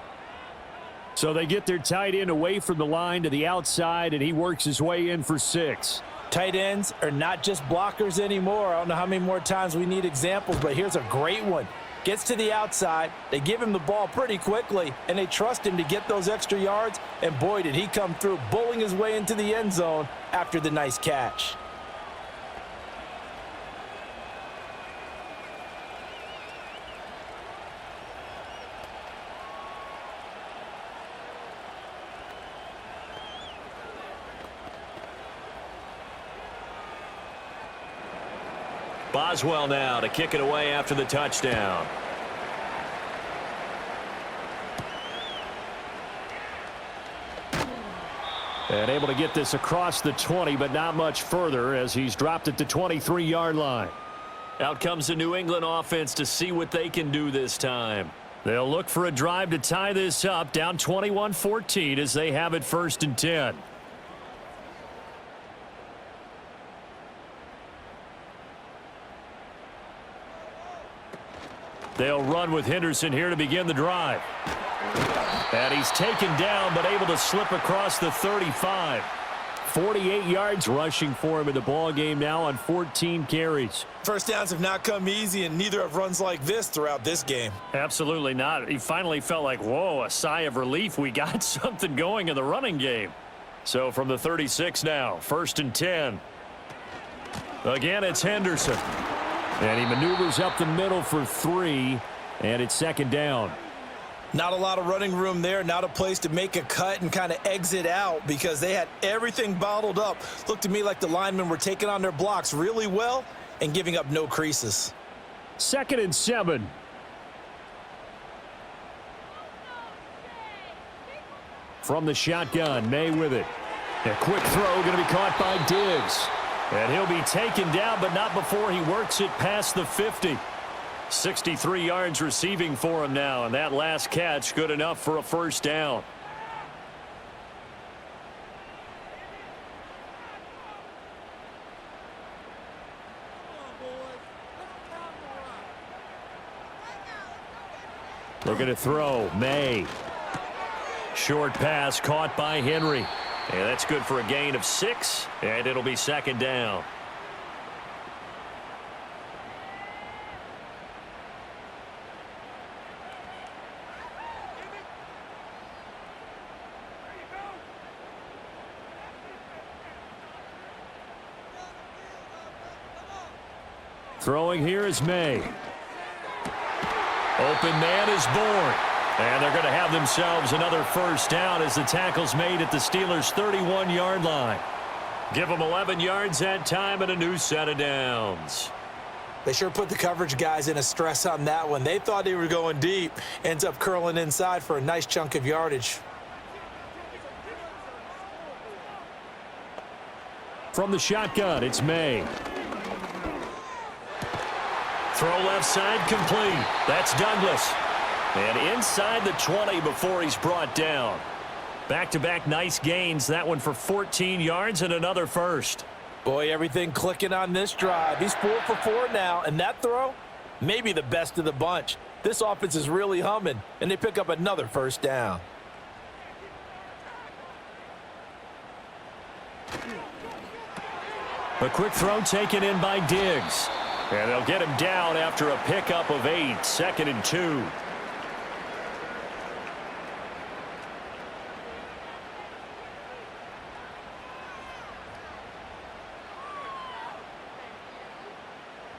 So they get their tight end away from the line to the outside, and he works his way in for 6. Tight ends are not just blockers anymore. I don't know how many more times we need examples, but here's a great one. Gets to the outside, they give him the ball pretty quickly, and they trust him to get those extra yards, and boy, did he come through, bowling his way into the end zone after the nice catch. Boswell now to kick it away after the touchdown. And able to get this across the 20, but not much further as he's dropped it to 23-yard line. Out comes the New England offense to see what they can do this time. They'll look for a drive to tie this up, down 21-14 as they have it 1st and 10. They'll run with Henderson here to begin the drive. And he's taken down, but able to slip across the 35. 48 yards rushing for him in the ball game now on 14 carries. First downs have not come easy, and neither have runs like this throughout this game. Absolutely not. He finally felt like, whoa, a sigh of relief. We got something going in the running game. So from the 36 now, 1st and 10. Again, it's Henderson. And he maneuvers up the middle for 3, and it's 2nd down. Not a lot of running room there, not a place to make a cut and kind of exit out because they had everything bottled up. Looked to me like the linemen were taking on their blocks really well and giving up no creases. 2nd and 7. From the shotgun, May with it. A quick throw going to be caught by Diggs. And he'll be taken down, but not before he works it past the 50. 63 yards receiving for him now, and that last catch good enough for a 1st down. Looking to throw, May. Short pass caught by Henry. And that's good for a gain of 6, and it'll be 2nd down. Throwing here is May. Open man is born. And they're going to have themselves another 1st down as the tackle's made at the Steelers' 31-yard line. Give them 11 yards that time and a new set of downs. They sure put the coverage guys in a stress on that one. They thought they were going deep. Ends up curling inside for a nice chunk of yardage. From the shotgun, it's May. Throw left side complete. That's Douglas. And inside the 20 before he's brought down. Back-to-back nice gains. That one for 14 yards and another 1st. Boy, everything clicking on this drive. He's 4 for 4 now, and that throw, maybe the best of the bunch. This offense is really humming, and they pick up another 1st down. A quick throw taken in by Diggs. And they'll get him down after a pickup of 8, 2nd and 2.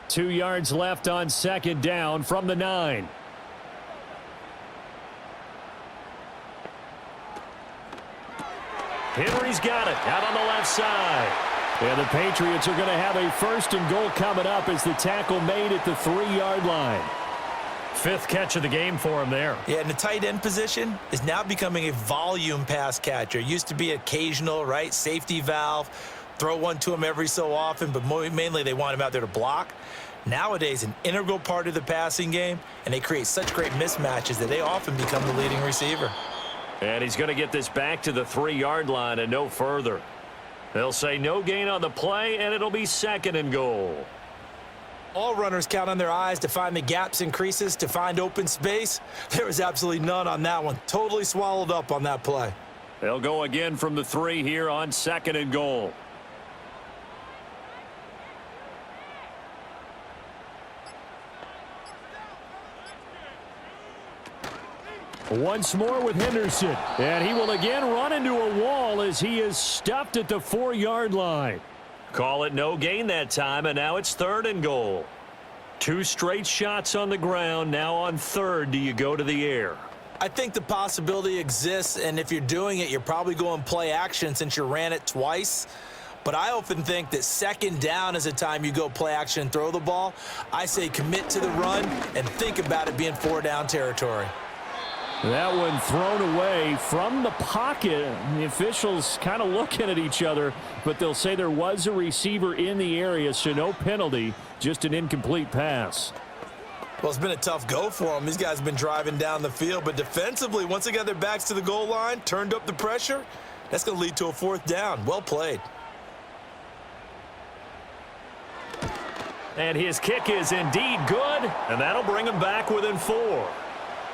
Two yards left on 2nd down from the 9. Henry's got it out on the left side. And the Patriots are going to have a 1st and goal coming up as the tackle made at the 3-yard line. 5th catch of the game for him there. Yeah, and the tight end position is now becoming a volume pass catcher. Used to be occasional, right? Safety valve. Throw one to him every so often, but mainly they want him out there to block. Nowadays, an integral part of the passing game, and they create such great mismatches that they often become the leading receiver. And he's going to get this back to the 3-yard line and no further. They'll say no gain on the play, and it'll be 2nd and goal. All runners count on their eyes to find the gaps and creases, to find open space. There was absolutely none on that one. Totally swallowed up on that play. They'll go again from the 3 here on 2nd and goal. Once more with Henderson. And he will again run into a wall as he is stuffed at the 4-yard line. Call it no gain that time, and now it's 3rd and goal. 2 straight shots on the ground. Now on 3rd, do you go to the air? I think the possibility exists, and if you're doing it, you're probably going play action since you ran it twice. But I often think that second down is a time you go play action and throw the ball. I say commit to the run and think about it being 4-down territory. That one thrown away from the pocket. The officials kind of looking at each other, but they'll say there was a receiver in the area, so no penalty, just an incomplete pass. Well, it's been a tough go for them. These guys have been driving down the field, but defensively, once they got their backs to the goal line, turned up the pressure, that's going to lead to a 4th down. Well played. And his kick is indeed good, and that'll bring him back within 4.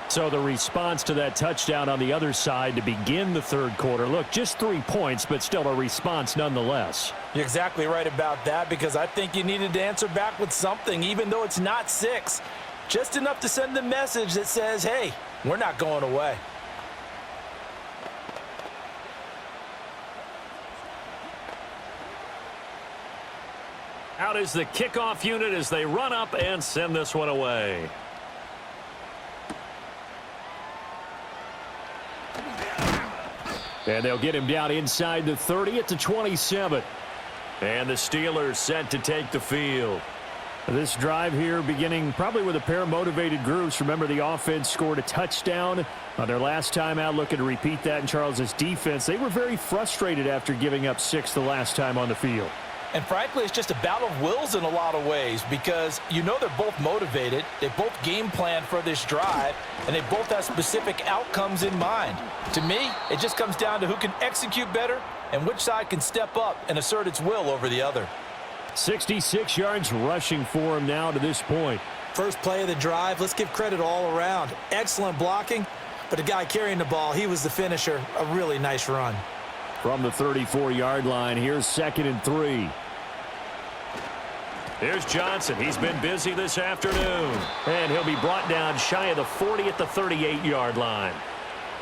So the response to that touchdown on the other side to begin the third quarter. Look, just 3 points, but still a response nonetheless. You're exactly right about that, because I think you needed to answer back with something, even though it's not 6. Just enough to send the message that says, hey, we're not going away. Out is the kickoff unit as they run up and send this one away. And they'll get him down inside the 30 at the 27. And the Steelers set to take the field. This drive here beginning probably with a pair of motivated groups. Remember, the offense scored a touchdown on their last time out, looking to repeat that in Charles's defense. They were very frustrated after giving up 6 the last time on the field. And frankly, it's just a battle of wills in a lot of ways, because you know they're both motivated, they both game plan for this drive, and they both have specific outcomes in mind. To me, it just comes down to who can execute better and which side can step up and assert its will over the other. 66 yards rushing for him now to this point. First play of the drive, let's give credit all around. Excellent blocking, but the guy carrying the ball, he was the finisher. A really nice run. From the 34-yard line, here's 2nd and 3. Here's Johnson. He's been busy this afternoon. And he'll be brought down shy of the 40 at the 38-yard line.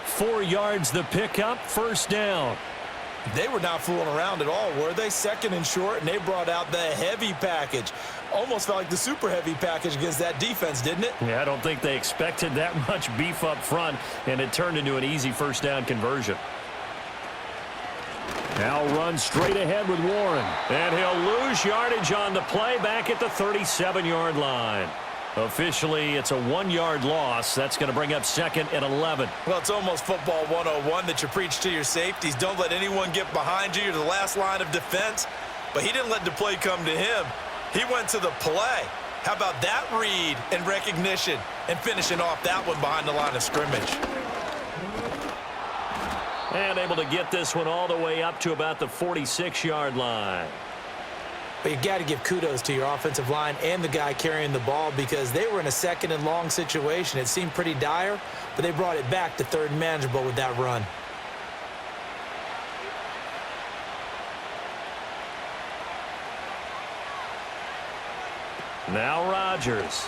4 yards the pickup, 1st down. They were not fooling around at all, were they? 2nd and short, and they brought out the heavy package. Almost felt like the super heavy package against that defense, didn't it? Yeah, I don't think they expected that much beef up front, and it turned into an easy 1st down conversion. Now run straight ahead with Warren. And he'll lose yardage on the play back at the 37-yard line. Officially, it's a 1-yard loss. That's going to bring up 2nd and 11. Well, it's almost football 101 that you preach to your safeties. Don't let anyone get behind you. You're the last line of defense. But he didn't let the play come to him. He went to the play. How about that read and recognition and finishing off that one behind the line of scrimmage? And able to get this one all the way up to about the 46-yard line. But you got to give kudos to your offensive line and the guy carrying the ball, because they were in a 2nd and long situation. It seemed pretty dire, but they brought it back to 3rd and manageable with that run. Now Rodgers.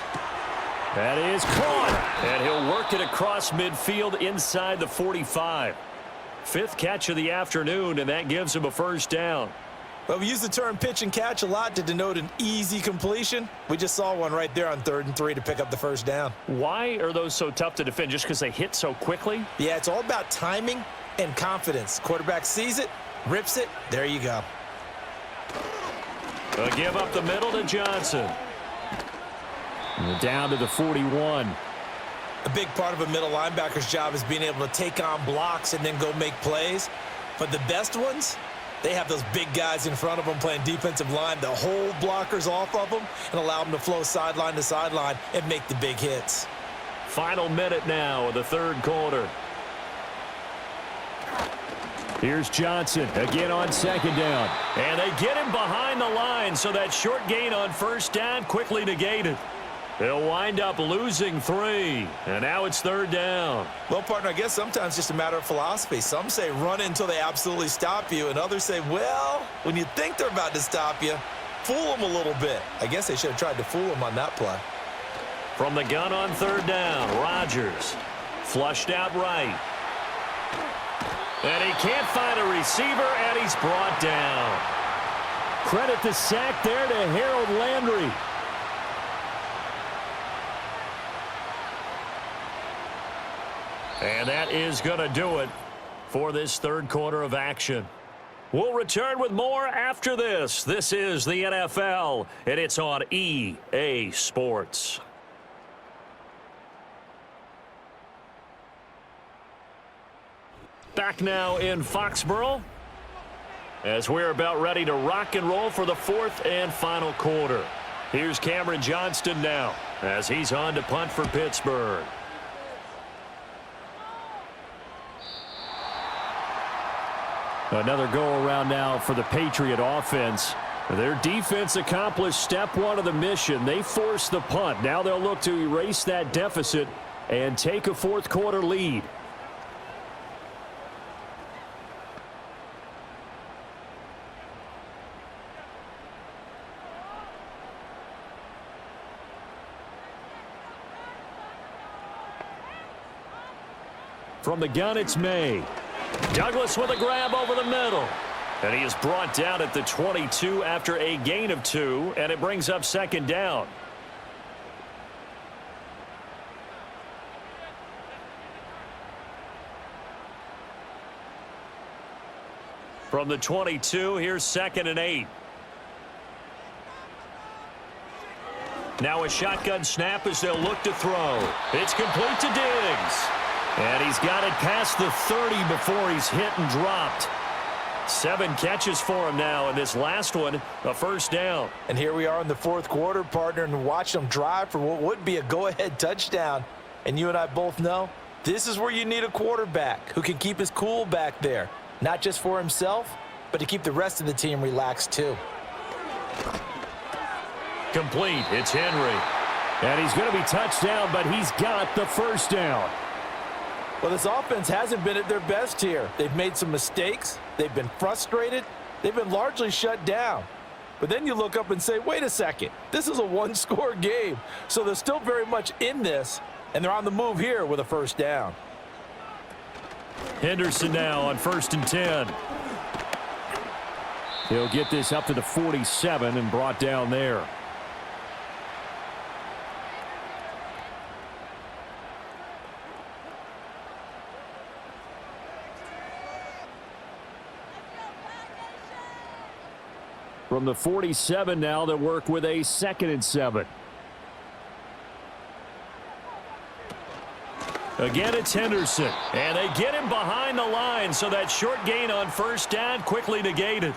That is caught. And he'll work it across midfield inside the 45. 5th catch of the afternoon, and that gives him a 1st down. Well, we use the term pitch and catch a lot to denote an easy completion. We just saw one right there on 3rd and 3 to pick up the 1st down. Why are those so tough to defend? Just because they hit so quickly? Yeah, it's all about timing and confidence. Quarterback sees it, rips it, there you go. A give up the middle to Johnson. And down to the 41. A big part of a middle linebacker's job is being able to take on blocks and then go make plays. But the best ones, they have those big guys in front of them playing defensive line to hold blockers off of them and allow them to flow sideline to sideline and make the big hits. Final minute now of the 3rd quarter. Here's Johnson again on 2nd down. And they get him behind the line, so that short gain on 1st down quickly negated. They'll wind up losing 3, and now it's 3rd down. Well, partner, I guess sometimes it's just a matter of philosophy. Some say run until they absolutely stop you, and others say, well, when you think they're about to stop you, fool them a little bit. I guess they should have tried to fool them on that play. From the gun on 3rd down, Rodgers flushed out right. And he can't find a receiver, and he's brought down. Credit the sack there to Harold Landry. And that is going to do it for this 3rd quarter of action. We'll return with more after this. This is the NFL, and it's on EA Sports. Back now in Foxborough as we're about ready to rock and roll for the fourth and final quarter. Here's Cameron Johnston now as he's on to punt for Pittsburgh. Another go-around now for the Patriot offense. Their defense accomplished step one of the mission. They forced the punt. Now they'll look to erase that deficit and take a fourth quarter lead. From the gun, it's May. Douglas with a grab over the middle. And he is brought down at the 22 after a gain of 2, and it brings up second down. From the 22, here's 2nd and 8. Now a shotgun snap as they'll look to throw. It's complete to Diggs. And he's got it past the 30 before he's hit and dropped. 7 catches for him now, and this last one, a first down. And here we are in the fourth quarter, partner, and watch them drive for what would be a go-ahead touchdown. And you and I both know this is where you need a quarterback who can keep his cool back there, not just for himself, but to keep the rest of the team relaxed too. Complete. It's Henry. And he's going to be touched down, but he's got the first down. Well, this offense hasn't been at their best here. They've made some mistakes. They've been frustrated. They've been largely shut down. But then you look up and say, wait a second, this is a one-score game. So they're still very much in this, and they're on the move here with a first down. Henderson now on 1st and 10. He'll get this up to the 47 and brought down there. From the 47 now, they'll work with a 2nd and 7. Again, it's Henderson. And they get him behind the line, so that short gain on first down quickly negated.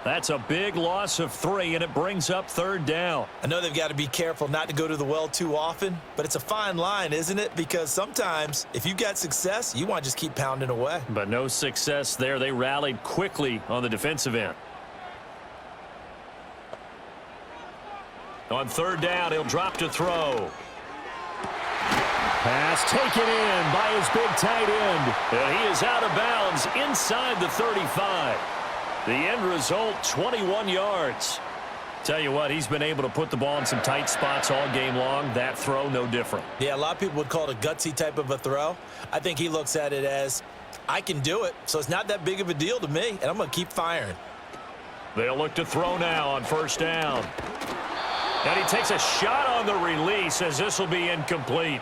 That's a big loss of 3, and it brings up 3rd down. I know they've got to be careful not to go to the well too often, but it's a fine line, isn't it? Because sometimes if you've got success, you want to just keep pounding away. But no success there. They rallied quickly on the defensive end. On 3rd down, he'll drop to throw. Pass taken in by his big tight end. And he is out of bounds inside the 35. The end result, 21 yards. Tell you what, he's been able to put the ball in some tight spots all game long. That throw, no different. Yeah, a lot of people would call it a gutsy type of a throw. I think he looks at it as, I can do it, so it's not that big of a deal to me, and I'm going to keep firing. They'll look to throw now on 1st down. And he takes a shot on the release as this will be incomplete.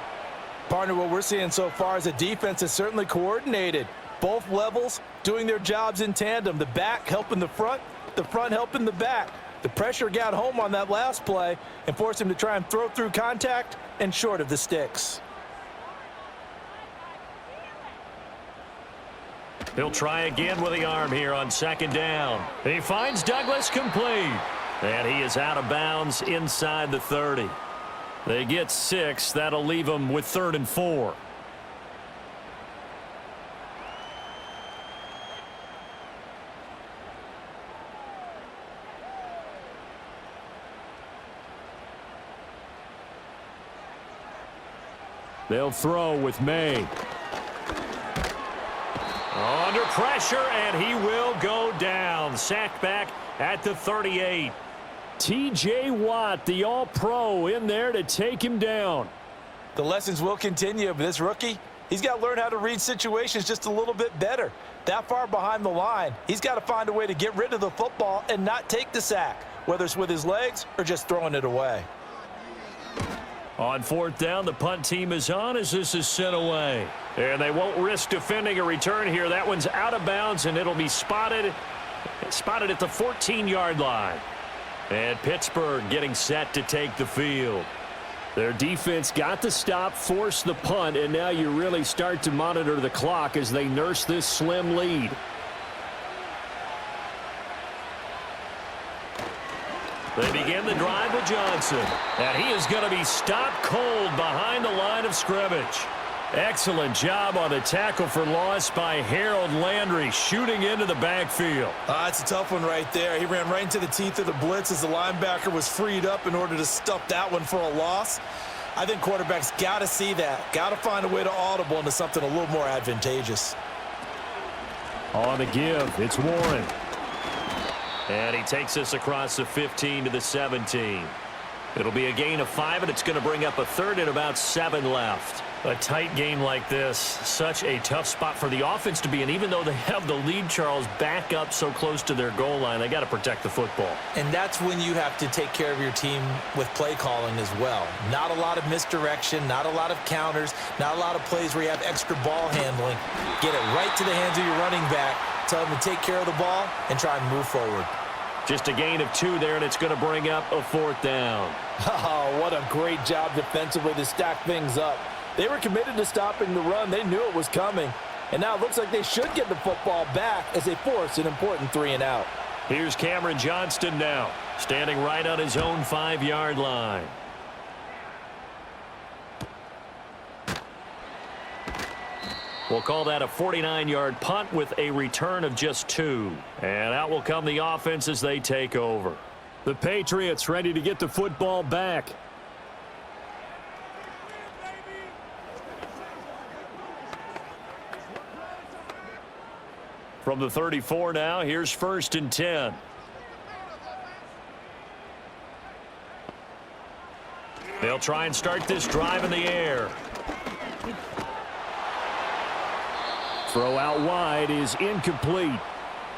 Partner, what we're seeing so far is a defense is certainly coordinated. Both levels doing their jobs in tandem. The back helping the front helping the back. The pressure got home on that last play and forced him to try and throw through contact and short of the sticks. He'll try again with the arm here on 2nd down. He finds Douglas complete. And he is out of bounds inside the 30. They get 6. That'll leave them with 3rd and 4. They'll throw with May. Under pressure, and he will go down. Sacked back at the 38. T.J. Watt, the All-Pro, in there to take him down. The lessons will continue, but this rookie, he's got to learn how to read situations just a little bit better. That far behind the line, he's got to find a way to get rid of the football and not take the sack, whether it's with his legs or just throwing it away. On 4th down, the punt team is on as this is sent away. And they won't risk defending a return here. That one's out of bounds, and it'll be spotted Spotted at the 14-yard line. And Pittsburgh getting set to take the field. Their defense got the stop, forced the punt, and now you really start to monitor the clock as they nurse this slim lead. They begin the drive with Johnson. And he is going to be stopped cold behind the line of scrimmage. Excellent job on the tackle for loss by Harold Landry, shooting into the backfield. It's a tough one right there. He ran right into the teeth of the blitz as the linebacker was freed up in order to stuff that one for a loss. I think quarterbacks got to see that. Got to find a way to audible into something a little more advantageous. On the give, it's Warren. And he takes us across the 15 to the 17. It'll be a gain of 5, and it's going to bring up a third and about 7 left. A tight game like this, such a tough spot for the offense to be in. Even though they have the lead, Charles, back up so close to their goal line, they got to protect the football. And that's when you have to take care of your team with play calling as well. Not a lot of misdirection, not a lot of counters, not a lot of plays where you have extra ball handling. Get it right to the hands of your running back, tell him to take care of the ball, and try and move forward. Just a gain of 2 there, and it's going to bring up a 4th down. Oh, what a great job defensively to stack things up. They were committed to stopping the run. They knew it was coming. And now it looks like they should get the football back as they force an important 3 and out. Here's Cameron Johnston now, standing right on his own 5-yard line. We'll call that a 49-yard punt with a return of just 2. And out will come the offense as they take over. The Patriots ready to get the football back. From the 34 now, here's 1st and 10. They'll try and start this drive in the air. Throw out wide is incomplete.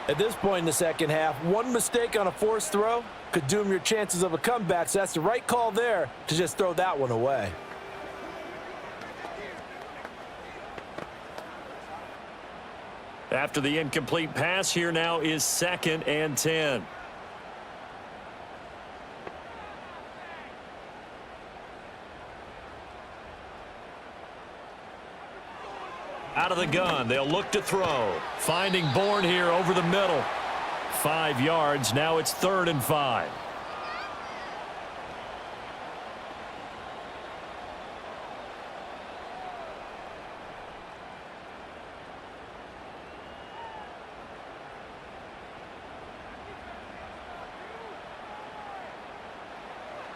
At this point in the second half, one mistake on a forced throw could doom your chances of a comeback, so that's the right call there to just throw that one away. After the incomplete pass, here now is 2nd and 10. Out of the gun, they'll look to throw. Finding Bourne here over the middle. 5 yards, now it's 3rd and 5.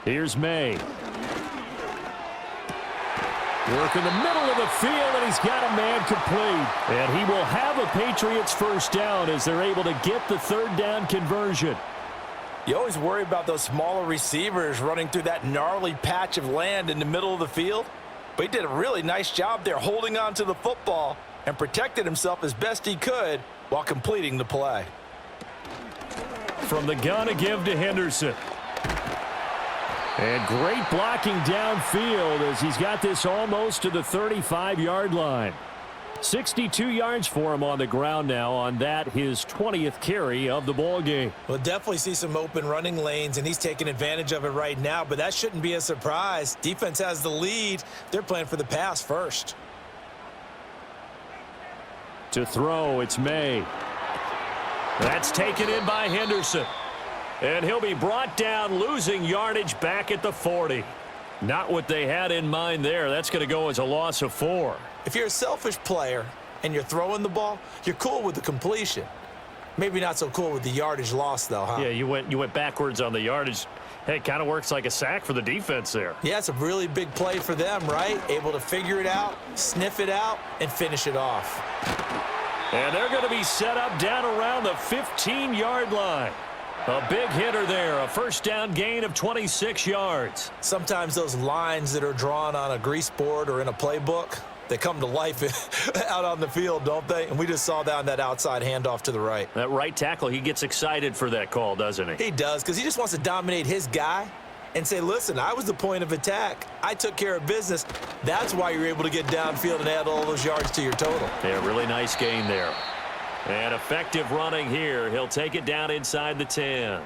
Here's May. Work in the middle of the field, and he's got a man complete. And he will have a Patriots 1st down as they're able to get the 3rd down conversion. You always worry about those smaller receivers running through that gnarly patch of land in the middle of the field. But he did a really nice job there holding on to the football and protected himself as best he could while completing the play. From the gun, a give to Henderson. And great blocking downfield as he's got this almost to the 35-yard line. 62 yards for him on the ground now on that, his 20th carry of the ball game. We'll definitely see some open running lanes, and he's taking advantage of it right now, but that shouldn't be a surprise. Defense has the lead. They're playing for the pass first. To throw, it's May. That's taken in by Henderson. And he'll be brought down, losing yardage back at the 40. Not what they had in mind there. That's going to go as a loss of 4. If you're a selfish player and you're throwing the ball, you're cool with the completion. Maybe not so cool with the yardage loss, though, huh? Yeah, you went backwards on the yardage. Hey, it kind of works like a sack for the defense there. Yeah, it's a really big play for them, right? Able to figure it out, sniff it out, and finish it off. And they're going to be set up down around the 15-yard line. A big hitter there, a 1st down gain of 26 yards. Sometimes those lines that are drawn on a grease board or in a playbook, they come to life out on the field, don't they? And we just saw that on that outside handoff to the right. That right tackle, he gets excited for that call, doesn't he? He does, because he just wants to dominate his guy and say, listen, I was the point of attack. I took care of business. That's why you're able to get downfield and add all those yards to your total. Yeah, really nice gain there. And effective running here. He'll take it down inside the 10.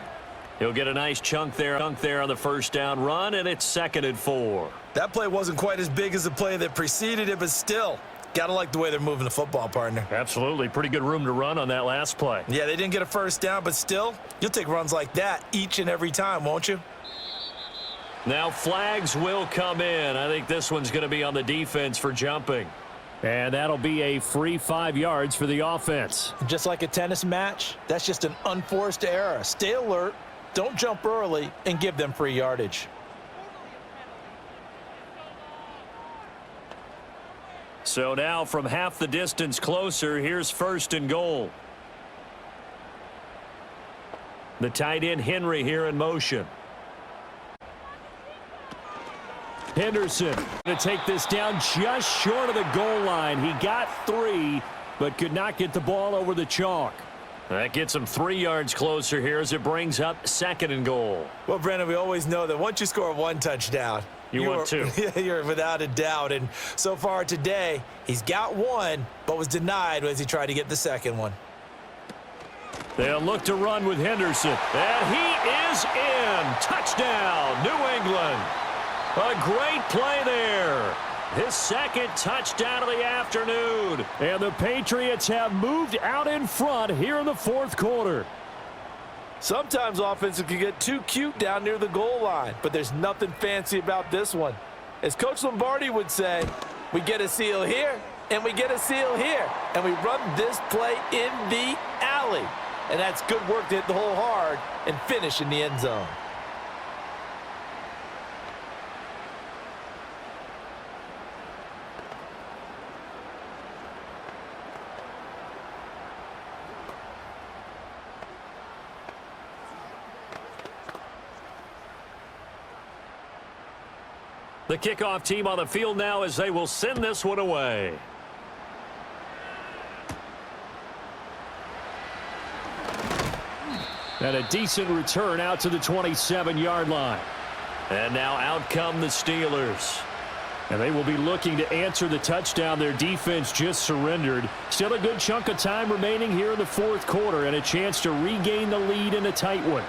He'll get a nice chunk there on the first down run, and it's 2nd and 4. That play wasn't quite as big as the play that preceded it, but still, got to like the way they're moving the football, partner. Absolutely. Pretty good room to run on that last play. Yeah, they didn't get a first down, but still, you'll take runs like that each and every time, won't you? Now flags will come in. I think this one's going to be on the defense for jumping. And that'll be a free 5 yards for the offense. Just like a tennis match, that's just an unforced error. Stay alert, don't jump early, and give them free yardage. So now from half the distance closer, here's 1st and goal. The tight end Henry here in motion. Henderson going to take this down just short of the goal line. He got 3, but could not get the ball over the chalk. That gets him 3 yards closer here as it brings up 2nd and goal. Well, Brandon, we always know that once you score 1 touchdown, you want 2. You're without a doubt. And so far today, he's got 1, but was denied as he tried to get the 2nd one. They'll look to run with Henderson. And he is in. Touchdown, New England. A great play there. His 2nd touchdown of the afternoon. And the Patriots have moved out in front here in the 4th quarter. Sometimes offenses can get too cute down near the goal line, but there's nothing fancy about this one. As Coach Lombardi would say, we get a seal here, and we get a seal here, and we run this play in the alley. And that's good work to hit the hole hard and finish in the end zone. The kickoff team on the field now as they will send this one away. And a decent return out to the 27-yard line. And now out come the Steelers. And they will be looking to answer the touchdown their defense just surrendered. Still a good chunk of time remaining here in the 4th quarter and a chance to regain the lead in a tight one.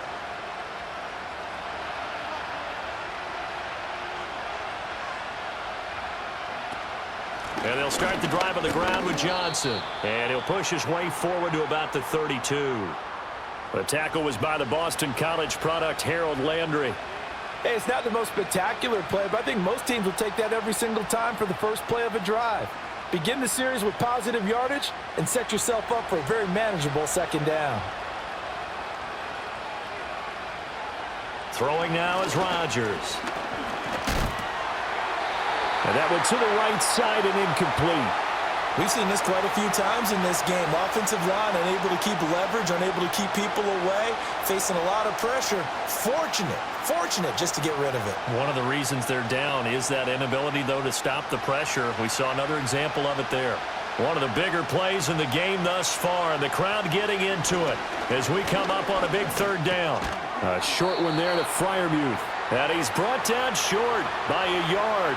And they'll start the drive on the ground with Johnson. And he'll push his way forward to about the 32. The tackle was by the Boston College product, Harold Landry. Hey, it's not the most spectacular play, but I think most teams will take that every single time for the first play of a drive. Begin the series with positive yardage and set yourself up for a very manageable 2nd down. Throwing now is Rodgers. And that went to the right side and incomplete. We've seen this quite a few times in this game. Offensive line unable to keep leverage, unable to keep people away, facing a lot of pressure. Fortunate just to get rid of it. One of the reasons they're down is that inability, though, to stop the pressure. We saw another example of it there. One of the bigger plays in the game thus far, and the crowd getting into it as we come up on a big 3rd down. A short one there to Freiermuth. And he's brought down short by a yard.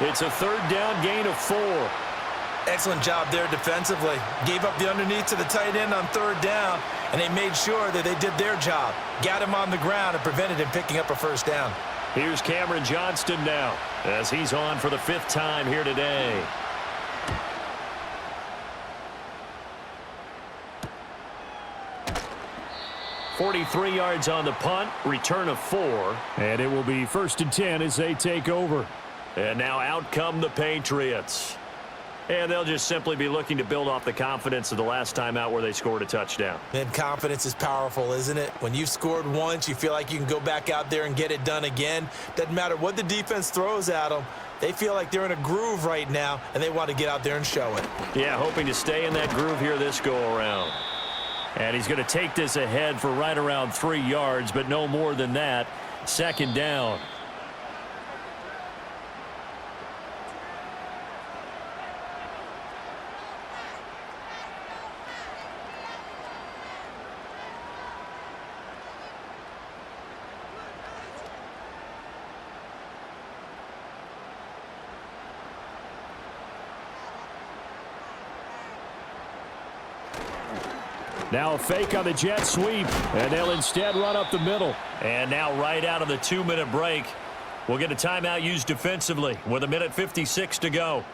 It's a 3rd down gain of 4. Excellent job there defensively. Gave up the underneath to the tight end on 3rd down, and they made sure that they did their job. Got him on the ground and prevented him picking up a 1st down. Here's Cameron Johnston now as he's on for the 5th time here today. .43 yards on the punt, return of 4. And it will be 1st and 10 as they take over. And now out come the Patriots. And they'll just simply be looking to build off the confidence of the last time out where they scored a touchdown. And confidence is powerful, isn't it? When you've scored once, you feel like you can go back out there and get it done again. Doesn't matter what the defense throws at them. They feel like they're in a groove right now, and they want to get out there and show it. Yeah, hoping to stay in that groove here this go-around. And he's going to take this ahead for right around 3 yards, but no more than that. 2nd down. Now a fake on the jet sweep, and they'll instead run up the middle. And now right out of the 2-minute break, we'll get a timeout used defensively with 1:56 to go.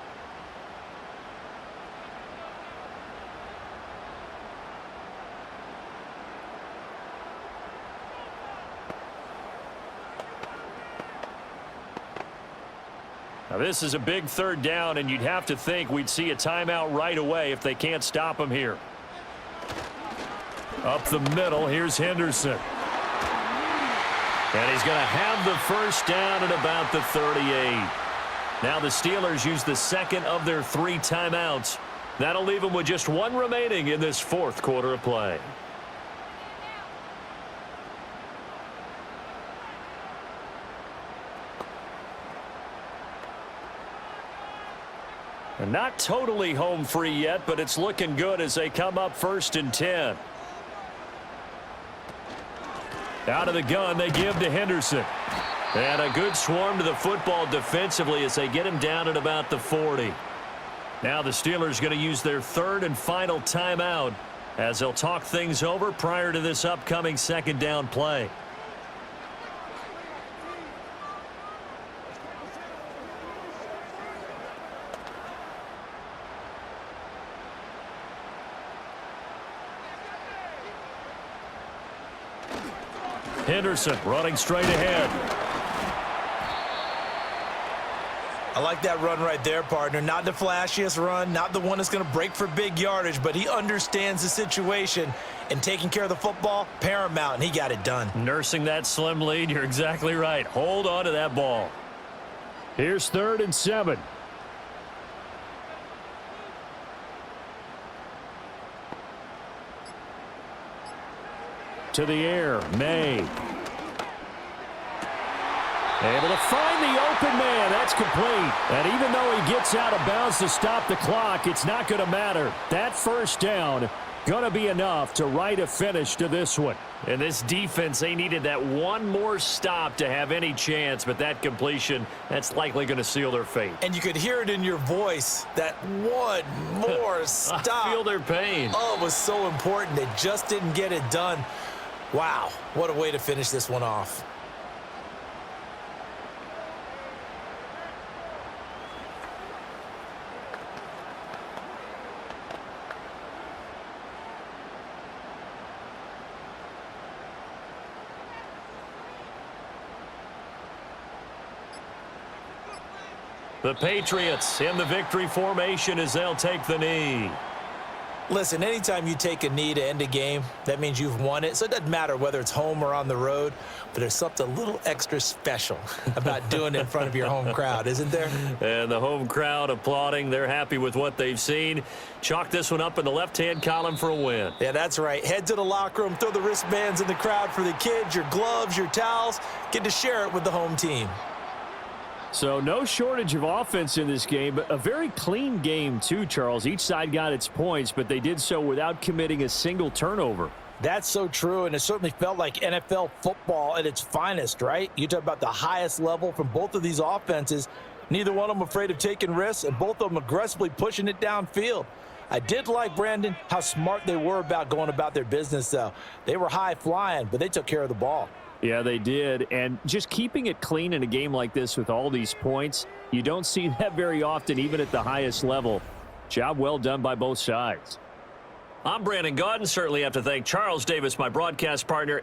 Now this is a big 3rd down, and you'd have to think we'd see a timeout right away if they can't stop him here. Up the middle, here's Henderson. And he's going to have the first down at about the 38. Now the Steelers use the second of their 3 timeouts. That'll leave them with just 1 remaining in this 4th quarter of play. And not totally home free yet, but it's looking good as they come up 1st and 10. Out of the gun, they give to Henderson. And a good swarm to the football defensively as they get him down at about the 40. Now the Steelers going to use their 3rd and final timeout as they'll talk things over prior to this upcoming 2nd down play. Henderson running straight ahead. I like that run right there, partner. Not the flashiest run, not the one that's going to break for big yardage, but he understands the situation, and taking care of the football, paramount, and he got it done. Nursing that slim lead, you're exactly right. Hold on to that ball. Here's 3rd and 7. To the air, May. Able to find the open man. That's complete. And even though he gets out of bounds to stop the clock, it's not going to matter. That first down going to be enough to write a finish to this one. And this defense, they needed that one more stop to have any chance, but that completion, that's likely going to seal their fate. And you could hear it in your voice, that one more stop. I feel their pain. Oh, it was so important. They just didn't get it done. Wow, what a way to finish this one off. The Patriots in the victory formation as they'll take the knee. Listen, anytime you take a knee to end a game, that means you've won it. So it doesn't matter whether it's home or on the road, but there's something a little extra special about doing it in front of your home crowd, isn't there? And the home crowd applauding. They're happy with what they've seen. Chalk this one up in the left-hand column for a win. Yeah, that's right. Head to the locker room, throw the wristbands in the crowd for the kids, your gloves, your towels. Get to share it with the home team. So no shortage of offense in this game, but a very clean game too, Charles. Each side got its points, but they did so without committing a single turnover. That's so true, and it certainly felt like NFL football at its finest, right? You talk about the highest level from both of these offenses. Neither one of them afraid of taking risks, and both of them aggressively pushing it downfield. I did like, Brandon, how smart they were about going about their business, though. They were high-flying, but they took care of the ball. Yeah, they did. And just keeping it clean in a game like this with all these points, you don't see that very often, even at the highest level. Job well done by both sides. I'm Brandon Gaudin. Certainly have to thank Charles Davis, my broadcast partner.